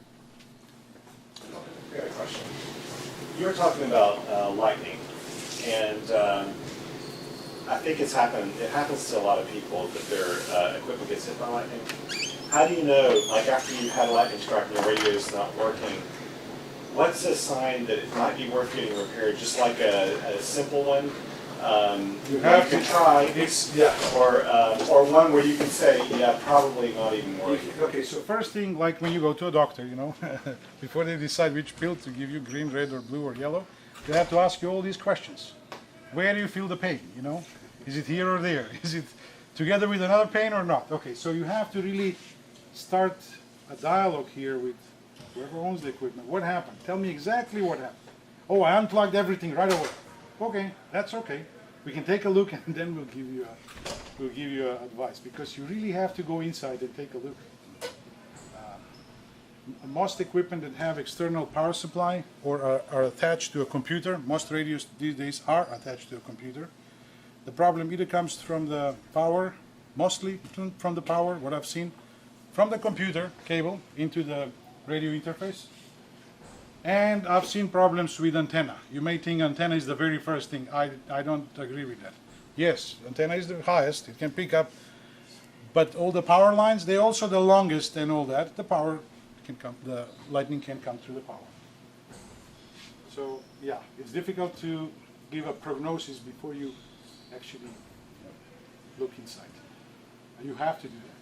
I got a question. You were talking about lightning, and I think it happens to a lot of people that their equipment gets hit by lightning. How do you know, like after you've had a lightning strike and your radio is not working, what's a sign that it might be worth getting repaired, just like a simple one? You can try, or one where you can say, yeah, probably not even working.
Okay, so first thing, like when you go to a doctor, you know, before they decide which pill to give you, green, red, or blue, or yellow, they have to ask you all these questions. Where do you feel the pain, you know? Is it here or there? Is it together with another pain or not? Okay, so you have to really start a dialogue here with whoever owns the equipment. What happened? Tell me exactly what happened. Oh, I unplugged everything right away. Okay, that's okay. We can take a look and then we'll give you advice, because you really have to go inside and take a look. Most equipment that have external power supply or are attached to a computer, most radios these days are attached to a computer. The problem either comes from the power, mostly from the power, what I've seen, from the computer cable into the radio interface. And I've seen problems with antenna. You may think antenna is the very first thing. I don't agree with that. Yes, antenna is the highest. It can pick up. But all the power lines, they're also the longest and all that. The power can come, the lightning can come through the power. So yeah, it's difficult to give a prognosis before you actually look inside. You have to do that.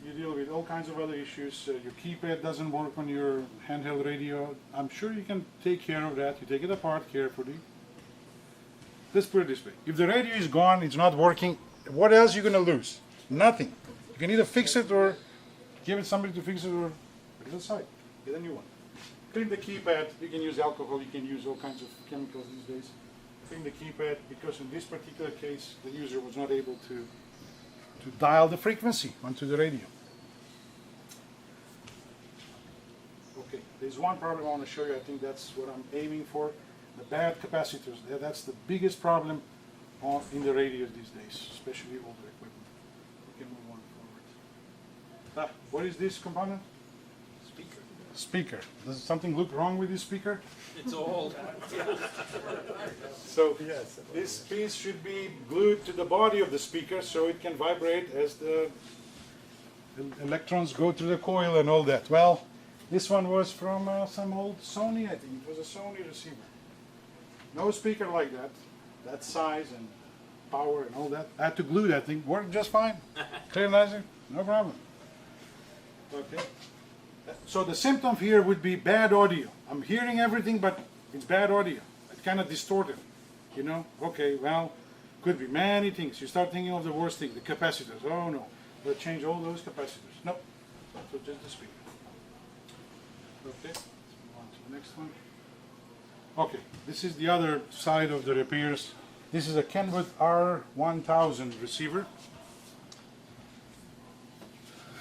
You deal with all kinds of other issues. Your keypad doesn't work on your handheld radio. I'm sure you can take care of that. You take it apart carefully. Let's put it this way. If the radio is gone, it's not working, what else are you going to lose? Nothing. You can either fix it or give it somebody to fix it or put it aside. Get a new one. Clean the keypad. You can use alcohol. You can use all kinds of chemicals these days. Clean the keypad, because in this particular case, the user was not able to dial the frequency onto the radio. Okay, there's one problem I want to show you. I think that's what I'm aiming for. The bad capacitors. That's the biggest problem in the radios these days, especially older equipment. We can move on forward. What is this component?
Speaker.
Speaker. Does something look wrong with this speaker?
It's old.
So this piece should be glued to the body of the speaker so it can vibrate as the electrons go through the coil and all that. Well, this one was from some old Sony, I think. It was a Sony receiver. No speaker like that size and power and all that. I had to glue that thing. Worked just fine. Clear nicer, no problem. Okay. So the symptom here would be bad audio. I'm hearing everything, but it's bad audio. It's kind of distorted, you know? Okay, well, could be many things. You start thinking of the worst thing, the capacitors. Oh no, we'll change all those capacitors. No, so just the speaker. Okay, let's move on to the next one. Okay, this is the other side of the repairs. This is a Kenwood R1000 receiver.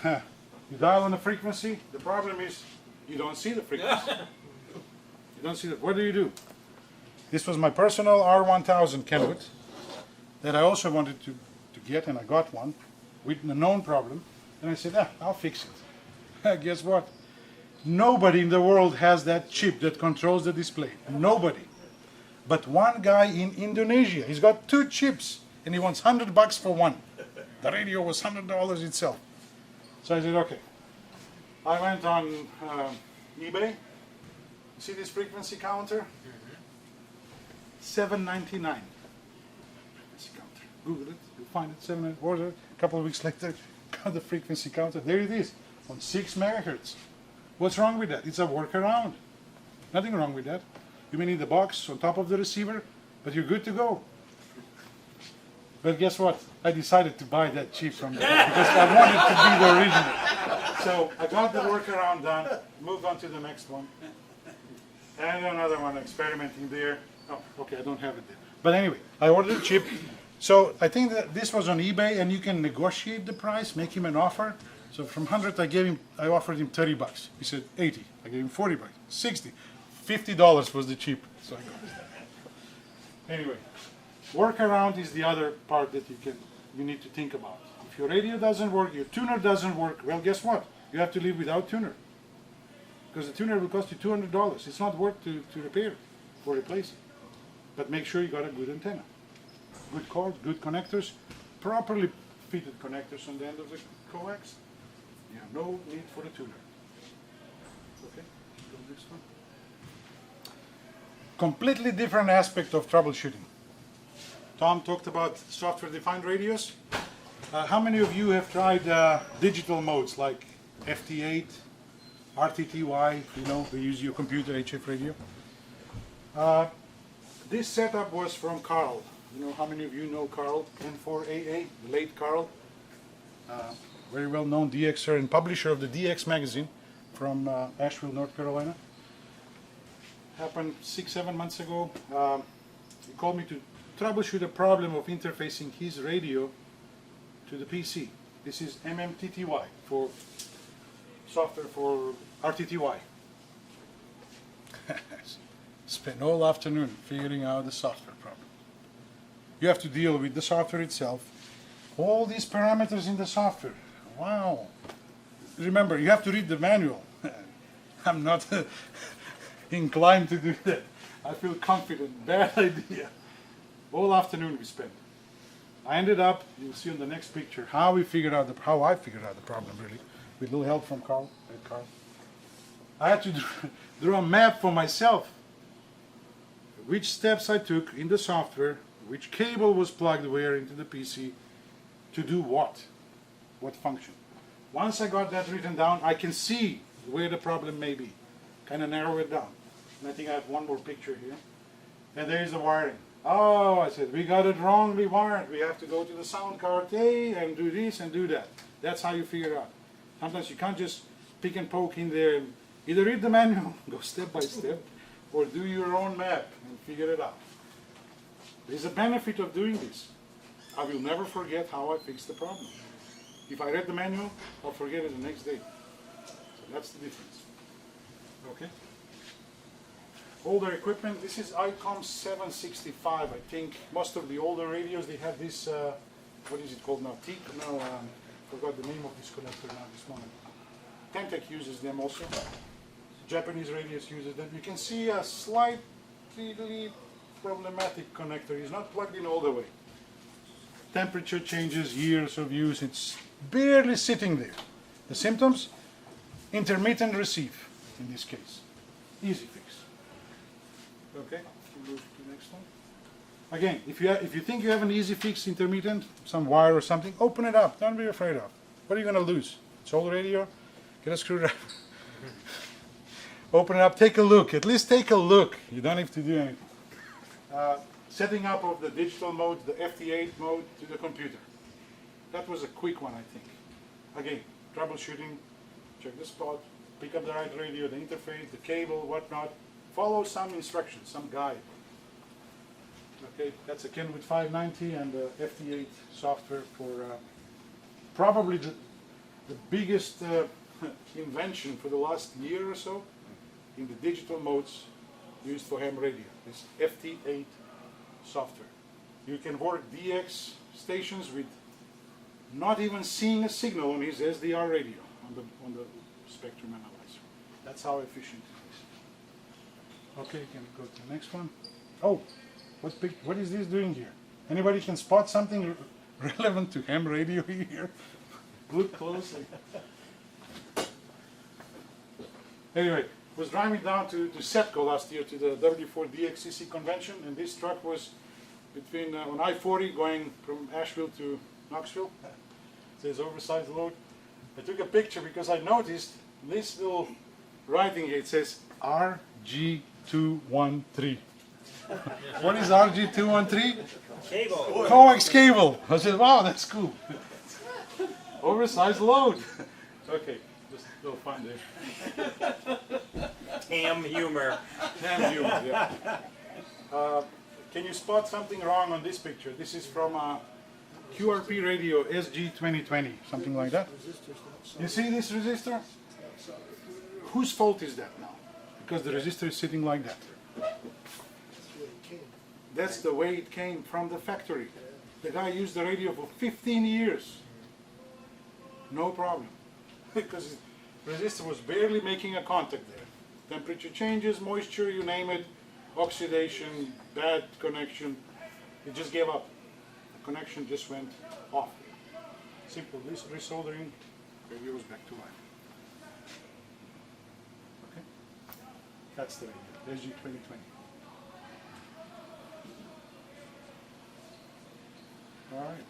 You dial on the frequency. The problem is you don't see the frequency. You don't see the. What do? This was my personal R1000 Kenwood that I also wanted to get, and I got one with a known problem. And I said, I'll fix it. Guess what? Nobody in the world has that chip that controls the display. Nobody. But one guy in Indonesia, he's got 2 chips, and he wants $100 for one. The radio was $100 itself. So I said, okay. I went on eBay. See this frequency counter? $7.99. Frequency counter. Google it. You'll find it. Order it. A couple of weeks later, got the frequency counter. There it is, on 6 megahertz. What's wrong with that? It's a workaround. Nothing wrong with that. You may need the box on top of the receiver, but you're good to go. But guess what? I decided to buy that chip from there because I wanted to be the original. So I got the workaround done, moved on to the next one. And another one experimenting there. Oh, okay, I don't have it there. But anyway, I ordered a chip. So I think that this was on eBay, and you can negotiate the price, make him an offer. So from 100, I offered him $30. He said 80. I gave him $40, 60, $50 was the cheap. So I got it. Anyway, workaround is the other part that you need to think about. If your radio doesn't work, your tuner doesn't work, well, guess what? You have to live without tuner. Because the tuner will cost you $200. It's not worth to repair it or replace it. But make sure you got a good antenna. Good cords, good connectors, properly fitted connectors on the end of the coax. You have no need for the tuner. Okay, go next one. Completely different aspect of troubleshooting. Tom talked about software-defined radios. How many of you have tried digital modes like FT8, RTTY, they use your computer HF radio? This setup was from Carl. How many of you know Carl? N4AA, the late Carl. Very well-known DXer and publisher of the DX magazine from Asheville, North Carolina. Happened 6-7 months ago. He called me to troubleshoot a problem of interfacing his radio to the PC. This is MMTTY for software for RTTY. Spent all afternoon figuring out the software problem. You have to deal with the software itself, all these parameters in the software. Wow. Remember, you have to read the manual. I'm not inclined to do that. I feel confident. Bad idea. All afternoon we spent. I ended up, you'll see on the next picture, how I figured out the problem, really, with a little help from Carl. I had to draw a map for myself. Which steps I took in the software, which cable was plugged where into the PC, to do what function. Once I got that written down, I can see where the problem may be. Kind of narrow it down. And I think I have one more picture here. And there's the wiring. Oh, I said, we got it wrongly wired. We have to go to the sound card A and do this and do that. That's how you figure it out. Sometimes you can't just pick and poke in there and either read the manual, go step by step, or do your own map and figure it out. There's a benefit of doing this. I will never forget how I fixed the problem. If I read the manual, I'll forget it the next day. So that's the difference. Okay? Older equipment, this is ICOM 765, I think. Most of the older radios, they have this, what is it called now? TEAC? No, forgot the name of this connector now this moment. Temtec uses them also. Japanese radios uses them. You can see a slightly problematic connector. It's not plugged in all the way. Temperature changes, years of use, it's barely sitting there. The symptoms? Intermittent receive, in this case. Easy fix. Okay, move to the next one. Again, if you think you have an easy fix, intermittent, some wire or something, open it up. Don't be afraid of. What are you going to lose? It's old radio. Get a screwdriver. Open it up. Take a look. At least take a look. You don't have to do anything. Setting up of the digital mode, the FT8 mode to the computer. That was a quick one, I think. Again, troubleshooting. Check the spot. Pick up the right radio, the interface, the cable, whatnot. Follow some instructions, some guide. Okay, that's a Kenwood 590 and FT8 software for probably the biggest invention for the last year or so in the digital modes used for ham radio. This FT8 software. You can work DX stations with not even seeing a signal on his SDR radio on the spectrum analyzer. That's how efficient it is. Okay, can we go to the next one? Oh, what is this doing here? Anybody can spot something relevant to ham radio here? Look closely. Anyway, was driving down to Setco last year to the W4DXCC convention, and this truck was between on I-40 going from Asheville to Knoxville. It says oversized load. I took a picture because I noticed this little writing here. It says RG213. What is RG213?
Cable.
Coax cable. I said, wow, that's cool. Oversized load. Okay, just go find it.
Ham humor.
Damn you, yeah. Can you spot something wrong on this picture? This is from a QRP radio SG2020, something like that. You see this resistor? Whose fault is that now? Because the resistor is sitting like that. That's the way it came from the factory. The guy used the radio for 15 years. No problem. Because the resistor was barely making a contact there. Temperature changes, moisture, you name it, oxidation, bad connection. It just gave up. The connection just went off. Simple resoldering, radio was back to life. Okay? That's the radio, SG2020. All right,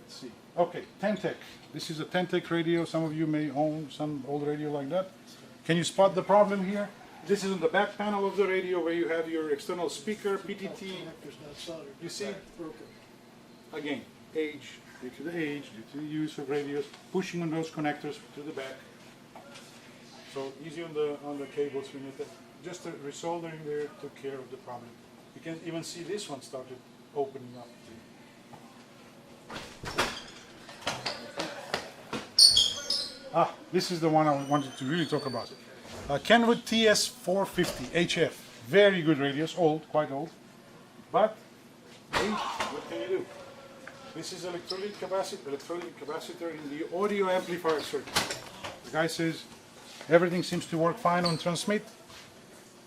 let's see. Okay, Tentec. This is a Tentec radio. Some of you may own some old radio like that. Can you spot the problem here? This is on the back panel of the radio where you have your external speaker, PTT. You see? Again, age, due to the age, due to the use of radios, pushing on those connectors to the back. So easy on the cables. We need that. Just the resoldering there took care of the problem. You can even see this one started opening up. This is the one I wanted to really talk about. Kenwood TS450 HF. Very good radios, old, quite old. But, hey, what can you do? This is electrolytic capacitor in the audio amplifier circuit. The guy says everything seems to work fine on transmit.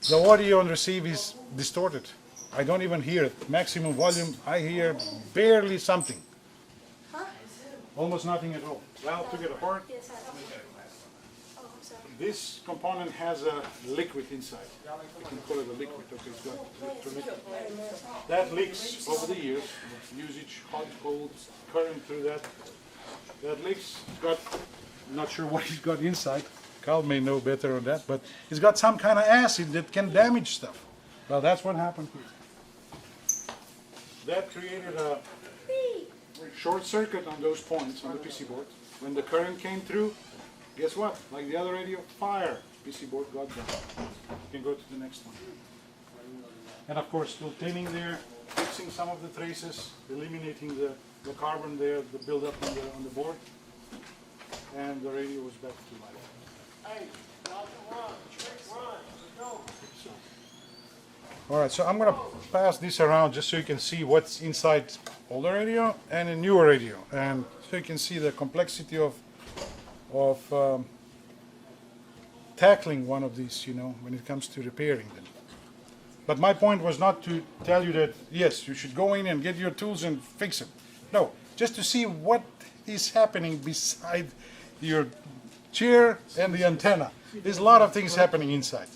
The audio on receive is distorted. I don't even hear it. Maximum volume, I hear barely something. Almost nothing at all. Well, took it apart. This component has a liquid inside. You can call it a liquid. Okay, it's got electrolytic. That leaks over the years. Usage, hot, cold, current through that. That leaks. It's got, I'm not sure what it's got inside. Carl may know better on that, but it's got some kind of acid that can damage stuff. Well, that's what happened here. That created a short circuit on those points on the PC board. When the current came through, guess what? Like the other radio, fire. PC board got down. You can go to the next one. And of course, still cleaning there, fixing some of the traces, eliminating the carbon there, the buildup on the board. And the radio was back to life. All right, so I'm going to pass this around just so you can see what's inside older radio and a newer radio, and so you can see the complexity of tackling one of these, you know, when it comes to repairing them. But my point was not to tell you that, yes, you should go in and get your tools and fix it. No, just to see what is happening beside your chair and the antenna. There's a lot of things happening inside.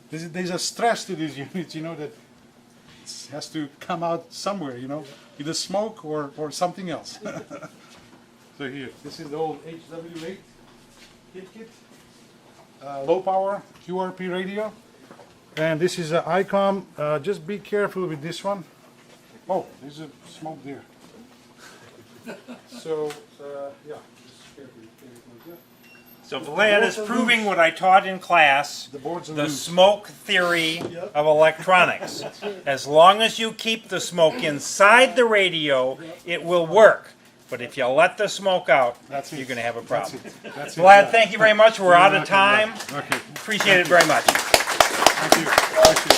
There's a stress to these units, you know, that has to come out somewhere, you know, either smoke or something else. So here, this is the old HW8 kit, low power QRP radio. And this is an ICOM. Just be careful with this one. Oh, there's a smoke there. So, yeah, just careful.
So Vlad is proving what I taught in class,
The boards are
the
loose.
smoke theory of electronics. As long as you keep the smoke inside the radio, it will work. But if you let the smoke out,
That's it.
you're going to have a
That's
problem.
it. That's it.
Vlad, thank you very much. We're out of
You're welcome,
time.
Vlad. Okay.
Appreciate it very much.
Thank you. Thank you.